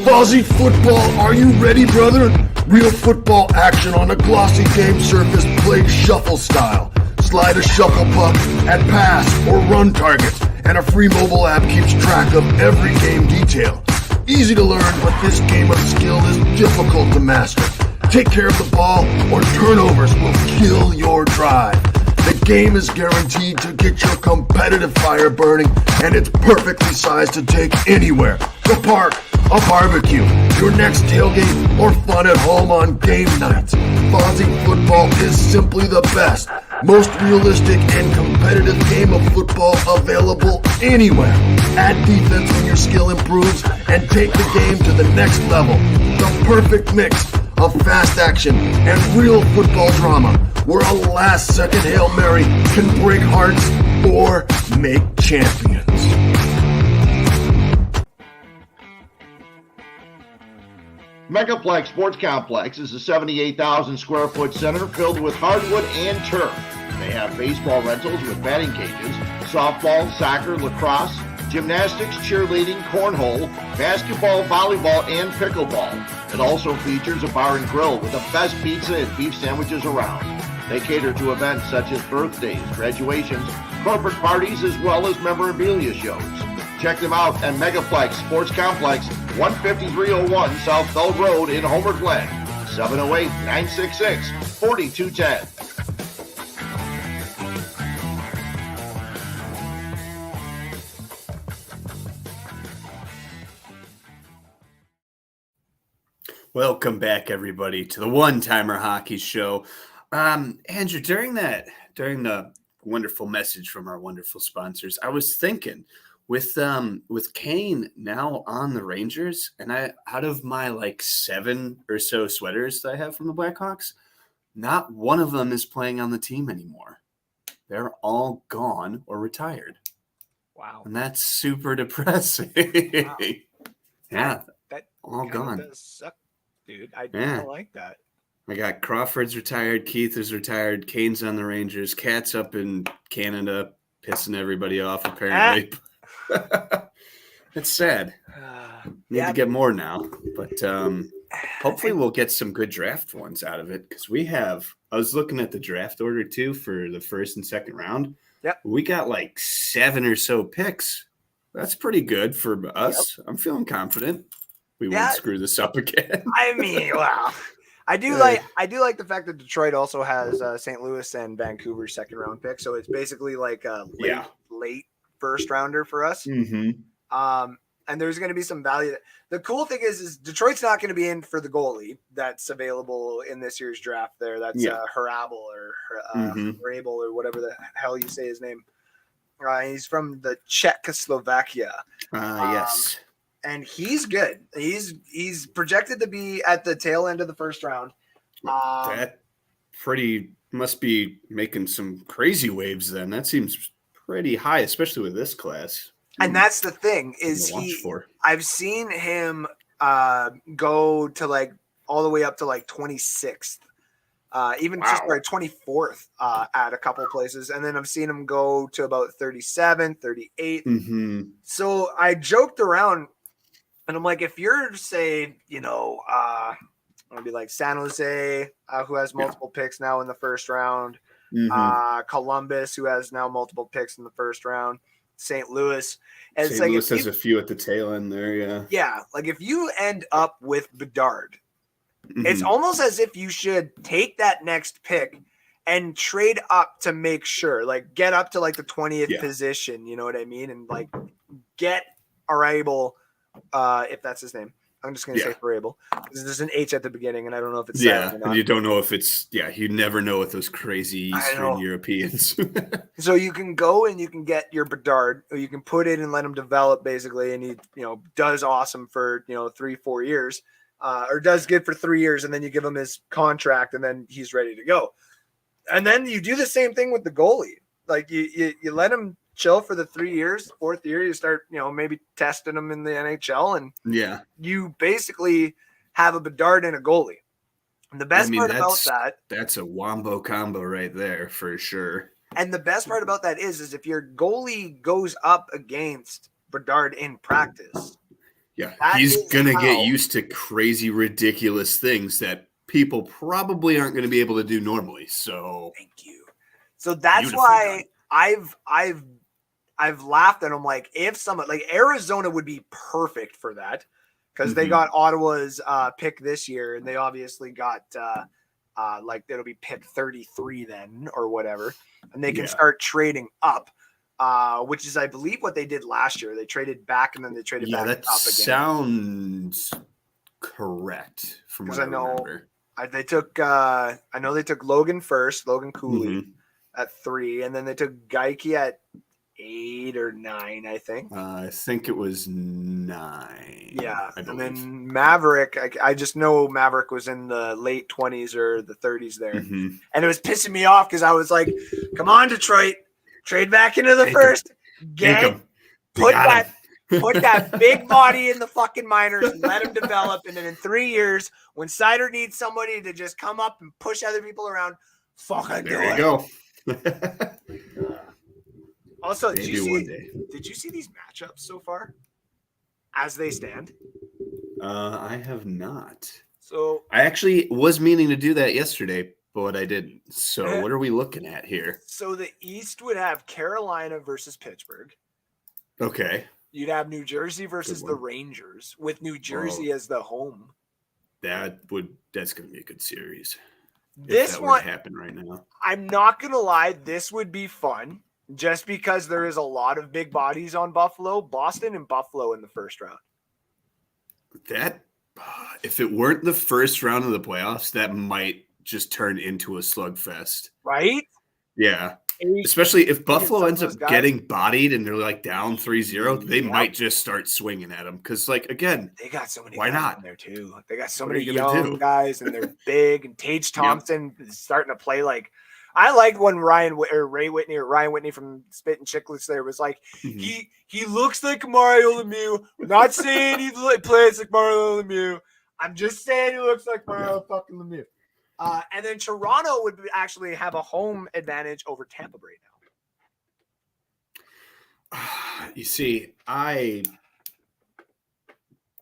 Fuzzy football, are you ready, brother? Real football action on a glossy game surface played shuffle style. Slide a shuffle puck at pass or run targets, and a free mobile app keeps track of every game detail. Easy to learn, but this game of skill is difficult to master. Take care of the ball, or turnovers will kill your drive. The game is guaranteed to get your competitive fire burning, and it's perfectly sized to take anywhere. The park, a barbecue, your next tailgate, or fun at home on game nights. Fuzzy football is simply the best, most realistic and competitive game of football available anywhere. Add defense when your skill improves and take the game to the next level. The perfect mix of fast action and real football drama, where a last-second Hail Mary can break hearts or make champions. Megaplex Sports Complex is a 78,000 square foot center filled with hardwood and turf. They have baseball rentals with batting cages, softball, soccer, lacrosse, gymnastics, cheerleading, cornhole, basketball, volleyball, and pickleball. It also features a bar and grill with the best pizza and beef sandwiches around. They cater to events such as birthdays, graduations, corporate parties, as well as memorabilia shows. Check them out at Megaplex Sports Complex, 15301 South Bell Road in Homer Glen, 708-966-4210. Welcome back, everybody, to the One Timer Hockey Show. Andrew, during the wonderful message from our wonderful sponsors, I was thinking with Kane now on the Rangers, and out of my 7 or so sweaters that I have from the Blackhawks, not one of them is playing on the team anymore. They're all gone or retired. Wow. And that's super depressing. Wow. Yeah, that all gone. Does suck, dude. I don't like that. I got Crawford's retired, Keith is retired, Kane's on the Rangers, Cat's up in Canada, pissing everybody off apparently. It's sad. Need to get more now, but hopefully we'll get some good draft ones out of it because I was looking at the draft order too for the first and second round. Yep. We got 7 or so picks. That's pretty good for us. Yep. I'm feeling confident we won't screw this up again. I mean, wow. I do like the fact that Detroit also has St. Louis and Vancouver's second round pick, so it's basically like a late first rounder for us. Mm-hmm. And there's going to be some value. The cool thing is Detroit's not going to be in for the goalie that's available in this year's draft. That's Harabel or Harabel or whatever the hell you say his name. He's from the Czechoslovakia. Yes. And he's good. He's projected to be at the tail end of the first round. That must be making some crazy waves then. That seems pretty high, especially with this class. And that's the thing is I've seen him go to all the way up to 26th, even just 24th at a couple places. And then I've seen him go to about 37, 38. Mm-hmm. So I joked around and I'm like, if you're say, maybe San Jose, who has multiple picks now in the first round, Columbus, who has now multiple picks in the first round, St. Louis. And St. Louis has a few at the tail end there, yeah. Yeah, if you end up with Bedard, it's almost as if you should take that next pick and trade up to make sure, get up to the 20th position, you know what I mean? And get Arable, if that's his name. I'm just going to say Arable, because there's an H at the beginning, and I don't know if it's or not. You don't know if it's you never know with those crazy Eastern Europeans. So you can go and you can get your Bedard, or you can put it and let him develop basically, and he does awesome for 3-4 years, or does good for 3 years, and then you give him his contract, and then he's ready to go. And then you do the same thing with the goalie. You let him chill for the 3 years. 4th year, you start, maybe testing them in the NHL, and you basically have a Bedard and a goalie. And the best part about that's a wombo combo right there for sure. And the best part about that is if your goalie goes up against Bedard in practice, he's gonna get used to crazy, ridiculous things that people probably aren't going to be able to do normally. So thank you. So that's why I've laughed at them. If someone Arizona would be perfect for that, because they got Ottawa's pick this year, and they obviously got it'll be pick 33 then or whatever, and they can start trading up, which is I believe what they did last year. They traded back and then they traded back up again. Sounds correct from what I remember. They took I know they took Logan first, Logan Cooley at 3, and then they took Geike at 8 or 9, I think. I think it was 9. Yeah, and then Maverick. I just know Maverick was in the late 20s or the 30s there, and it was pissing me off because I was like, "Come on, Detroit, trade back into the first, put Put that big body in the fucking minors, let him develop, and then in 3 years, when Sider needs somebody to just come up and push other people around, fucking do it. There you go. Also, did you one day. see these matchups so far as they stand? I have not. So I actually was meaning to do that yesterday, but I didn't. So what are we looking at here? So the East would have Carolina versus Pittsburgh. Okay. You'd have New Jersey versus the Rangers, with New Jersey as the home. That's going to be a good series. This one happen right now. I'm not gonna lie, this would be fun just because there is a lot of big bodies on Buffalo, Boston and Buffalo in the first round. That if it weren't the first round of the playoffs, that might just turn into a slugfest. Right? Yeah. Especially if Buffalo ends up getting bodied and they're like down 3-0, they might just start swinging at them. Because, like, again, they got so many why guys not? in there too. They got so many young guys and they're big. And Tage Thompson is starting to play like. I like when Ryan Whitney from Spit and Chicklets there was like, he looks like Mario Lemieux. I'm not saying he plays like Mario Lemieux. I'm just saying he looks like Mario fucking Lemieux. And then Toronto would actually have a home advantage over Tampa right now. You see, I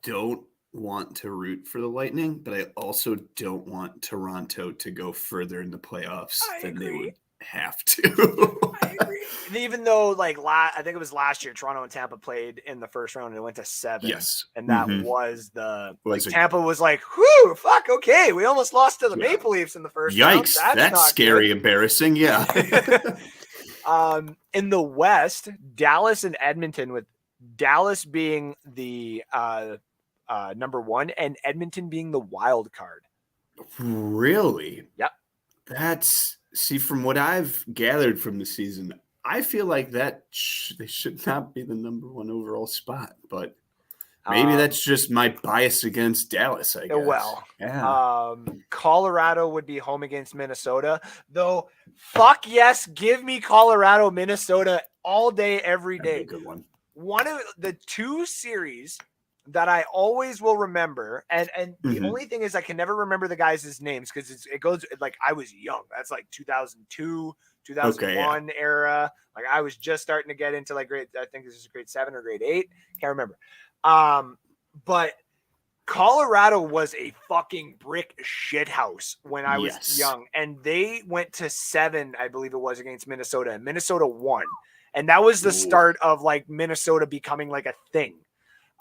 don't want to root for the Lightning, but I also don't want Toronto to go further in the playoffs than they would have to. I agree. And even though, like, I think it was last year, Toronto and Tampa played in the first round and it went to 7. Yes. And that was the Tampa was like, whew, fuck, okay. We almost lost to the Maple Leafs in the first round. Yikes. That's scary, good. Embarrassing. Yeah. In the West, Dallas and Edmonton, with Dallas being the number 1 and Edmonton being the wild card. Really? Yep. From what I've gathered from the season, I feel like that they should not be the number 1 overall spot, but maybe that's just my bias against Dallas, I guess. Well, yeah. Colorado would be home against Minnesota, though. Fuck yes, give me Colorado, Minnesota all day, every day. That'd be a good one. One of the 2 series that I always will remember, and the only thing is I can never remember the guys' names because it goes like I was young. That's like 2002, 2001 era. Like I was just starting to get into like grade. I think this is grade 7 or grade 8. Can't remember. But Colorado was a fucking brick shithouse when I was young, and they went to 7, I believe it was, against Minnesota, and Minnesota won, and that was the start of like Minnesota becoming like a thing.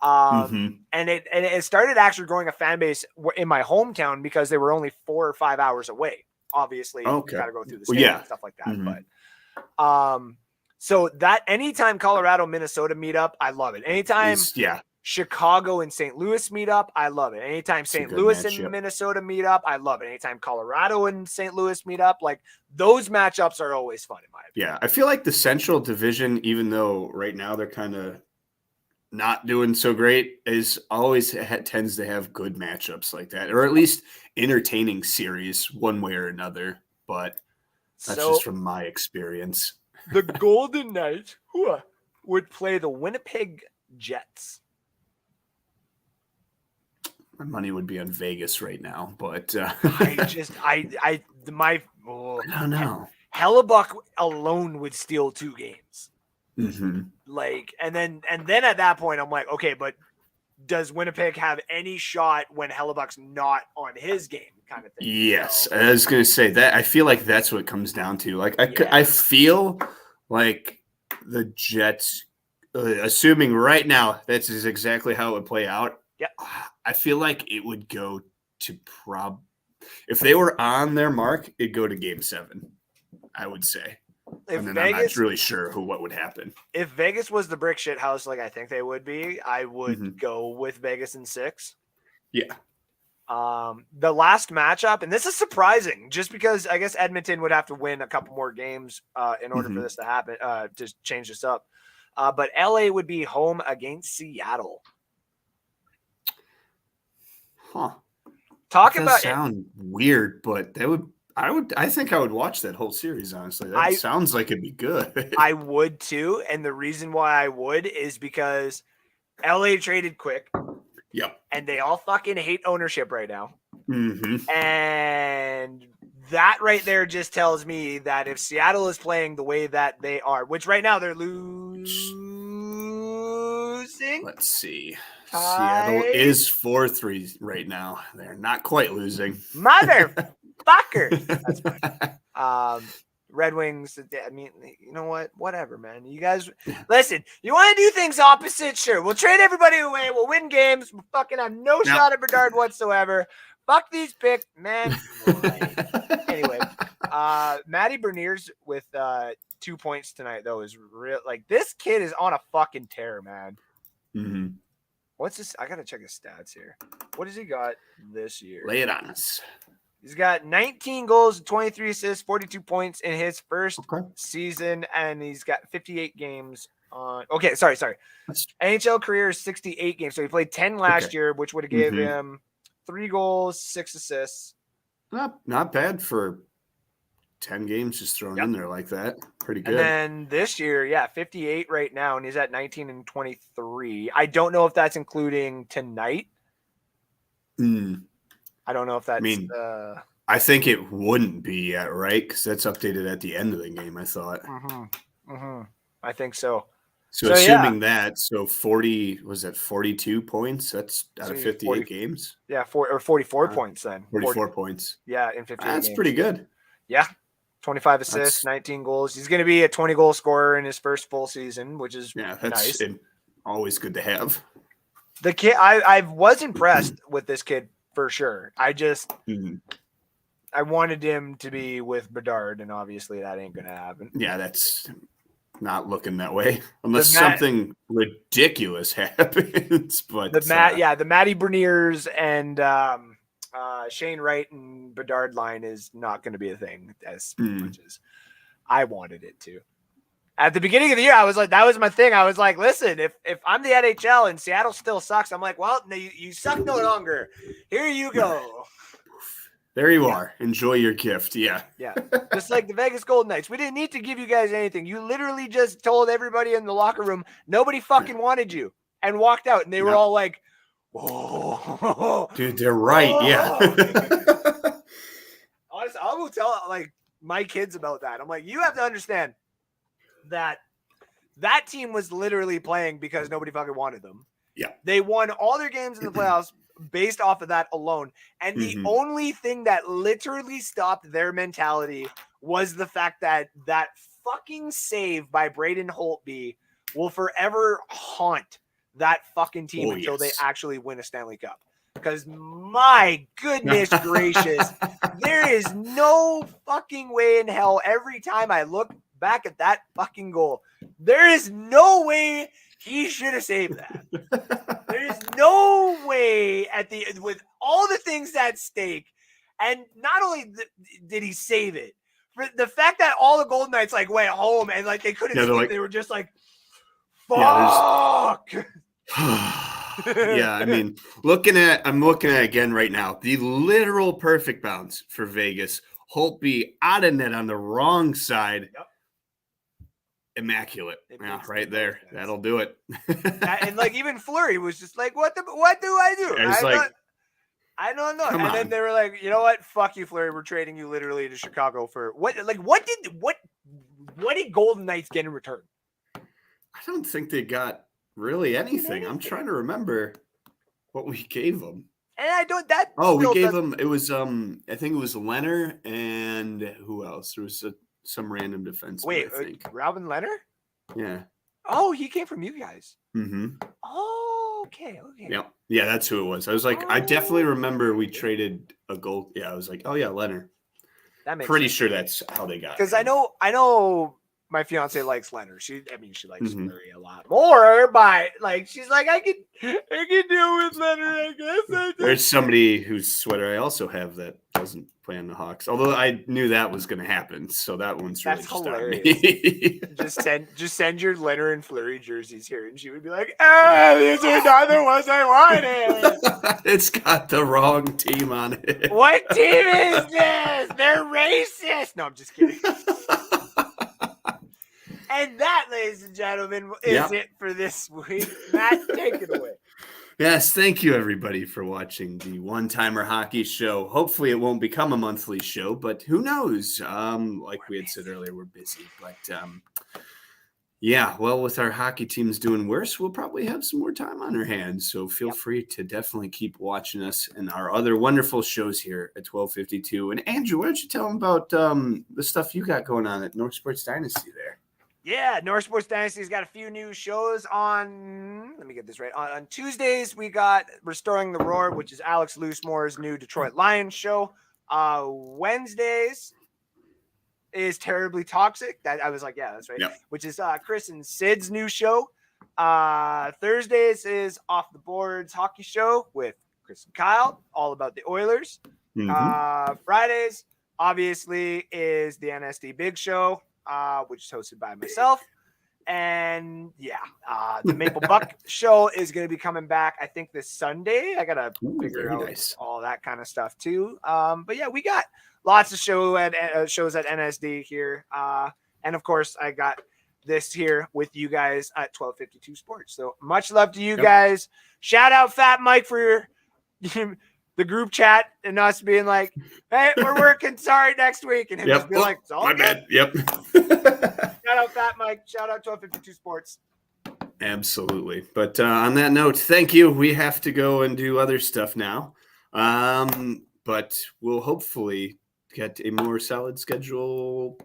And it started actually growing a fan base in my hometown because they were only 4 or 5 hours away. Obviously, you got to go through the state and stuff like that. But so that anytime Colorado Minnesota meet up, I love it. Anytime Chicago and St. Louis meet up, I love it. Anytime St. Louis and Minnesota meet up, I love it. Anytime Colorado and St. Louis meet up, like those matchups are always fun in my opinion. Yeah, I feel like the Central Division, even though right now they're kind of not doing so great, is always tends to have good matchups like that, or at least entertaining series one way or another. But that's just from my experience. The Golden Knights would play the Winnipeg Jets. My money would be on Vegas right now, but I don't know. Hellebuck alone would steal 2 games. Like, and then at that point, I'm like, okay, but does Winnipeg have any shot when Hellebuck's not on his game, kind of thing? Yes, I was going to say that. I feel like that's what it comes down to. Like, I feel like the Jets, assuming right now that's exactly how it would play out. Yeah, I feel like it would go to if they were on their mark, it'd go to Game 7. I would say. And then I'm not really sure what would happen. If Vegas was the brick shit house, like I think they would be, I would go with Vegas in 6. Yeah. The last matchup, and this is surprising, just because I guess Edmonton would have to win a couple more games in order for this to happen, to change this up. But LA would be home against Seattle. Huh. That sound weird, but I think I would watch that whole series, honestly. That sounds like it'd be good. I would too. And the reason why I would is because LA traded quick. Yep. And they all fucking hate ownership right now. Mm-hmm. And that right there just tells me that if Seattle is playing the way that they are, which right now they're losing. Let's see. Tied. Seattle is 4-3 right now. They're not quite losing. Motherfucker. That's fine. Red Wings, I mean, you know what? Whatever, man. You guys, listen, you want to do things opposite? Sure. We'll trade everybody away. We'll win games. We'll fucking have no shot at Bedard whatsoever. Fuck these picks, man. Anyway, Matty Beniers with 2 points tonight, though, is real. Like, this kid is on a fucking tear, man. Mm-hmm. What's this? I got to check his stats here. What has he got this year? Lay it on us. He's got 19 goals, 23 assists, 42 points in his first season, and he's got 58 games on. Okay, sorry. NHL career is 68 games, so he played 10 last year, which would have gave him 3 goals, 6 assists. Not bad for 10 games just thrown in there like that. Pretty good. And then this year, 58 right now, and he's at 19 and 23. I don't know if that's including tonight. I don't know if that's. I think it wouldn't be yet, right? Because that's updated at the end of the game, I thought. I think so. So assuming that, 40, was that 42 points? That's out of 58 games? Yeah, 44 points then. 44 points. Yeah, in 58 That's games. pretty good. Yeah. 25 assists, 19 goals. He's going to be a 20-goal scorer in his first full season, which is nice. Always good to have. The kid, I was impressed with this kid for sure. I just I wanted him to be with Bedard, and obviously that ain't going to happen. Yeah, that's not looking that way unless something ridiculous happens. But the Matty Beniers and Shane Wright and Bedard line is not going to be a thing as much as I wanted it to. At the beginning of the year, I was like, that was my thing. I was like, listen, if I'm the NHL and Seattle still sucks, I'm like, well, no, you suck no longer. Here you go. There you are. Enjoy your gift. Yeah. Yeah. Just like the Vegas Golden Knights. We didn't need to give you guys anything. You literally just told everybody in the locker room, nobody fucking wanted you, and walked out. And they were all like, oh. Dude, they're right. Yeah. Honestly, I will tell like my kids about that. I'm like, you have to understand that team was literally playing because nobody fucking wanted them. Yeah. They won all their games in the playoffs based off of that alone. And the only thing that literally stopped their mentality was the fact that fucking save by Braden Holtby will forever haunt that fucking team until they actually win a Stanley Cup. Because my goodness gracious, there is no fucking way in hell every time I look back at that fucking goal, there is no way he should have saved that. There is no way with all the things at stake. And not only did he save it, for the fact that all the Golden Knights like went home and like they couldn't sleep, they were just like, fuck. Yeah, I mean, I'm looking at again right now, the literal perfect bounce for Vegas. Holtby out of net on the wrong side. Yep. Immaculate. Yeah, right there. That'll do it. And like even Fleury was just like, what do I do? I don't know. And then they were like, you know what? Fuck you, Fleury. We're trading you literally to Chicago for what? Like, what did Golden Knights get in return? I don't think they got really anything. I'm trying to remember what we gave them. And I don't that. Oh, we gave them. It was I think it was Leonard and who else? There was some random defenseman. Wait, I think. Robin Leonard? Yeah. Oh, he came from you guys. Mm-hmm. Oh, okay. Yeah, that's who it was. I was like, I definitely remember we traded a goal. Yeah, I was like, oh yeah, Leonard. That makes pretty sense. sure that's how they got. Because I know my fiance likes Leonard. She likes Fleury a lot more. But like, she's like, I can deal with Leonard. I guess. There's somebody whose sweater I also have that doesn't play on the Hawks. Although I knew that was going to happen, so that one's really that's hilarious. just send your Leonard and Fleury jerseys here, and she would be like, these are not the ones I wanted. It's got the wrong team on it. What team is this? They're racist. No, I'm just kidding. And that, ladies and gentlemen, is it for this week. Matt, take it away. Yes, thank you everybody for watching the One Timer Hockey Show. Hopefully it won't become a monthly show, but who knows? Like we had said earlier, we're busy. But well, with our hockey teams doing worse, we'll probably have some more time on our hands. So feel free to definitely keep watching us and our other wonderful shows here at 1252. And Andrew, why don't you tell them about the stuff you got going on at North Sports Dynasty there? Yeah, North Sports Dynasty's got a few new shows on. Let me get this right. On Tuesdays, we got Restoring the Roar, which is Alex Loosemore's new Detroit Lions show. Wednesdays is Terribly Toxic. That I was like, yeah, that's right. Yep. Which is Chris and Sid's new show. Thursdays is Off the Boards Hockey Show with Chris and Kyle, all about the Oilers. Fridays, obviously, is the NSD Big Show. Which is hosted by myself. And the Maple Buck show is going to be coming back, I think, this Sunday. I got to figure out all that kind of stuff too. But yeah, we got lots of shows at NSD here. And of course, I got this here with you guys at 1252 Sports. So much love to you guys. Shout out Fat Mike for the group chat and us being like, hey, we're working. Sorry, next week. And him just being like, it's all good. Yep. Shout out Fat Mike. Shout out 1252 Sports. Absolutely. But on that note, thank you. We have to go and do other stuff now. But we'll hopefully get a more solid schedule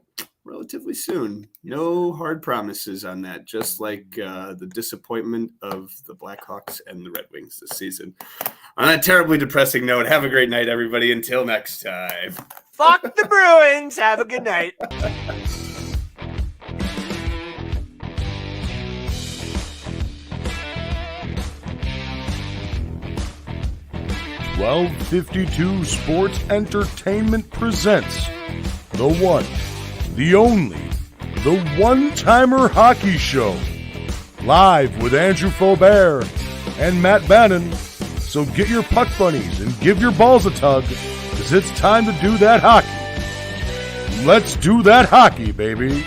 relatively soon. No hard promises on that, just like the disappointment of the Blackhawks and the Red Wings this season. On that terribly depressing note, have a great night, everybody. Until next time. Fuck the Bruins. Have a good night. 1252 Sports Entertainment presents the one, the only, the One-Timer Hockey Show. Live with Andrew Faubert and Matt Bannon. So get your puck bunnies and give your balls a tug, because it's time to do that hockey. Let's do that hockey, baby.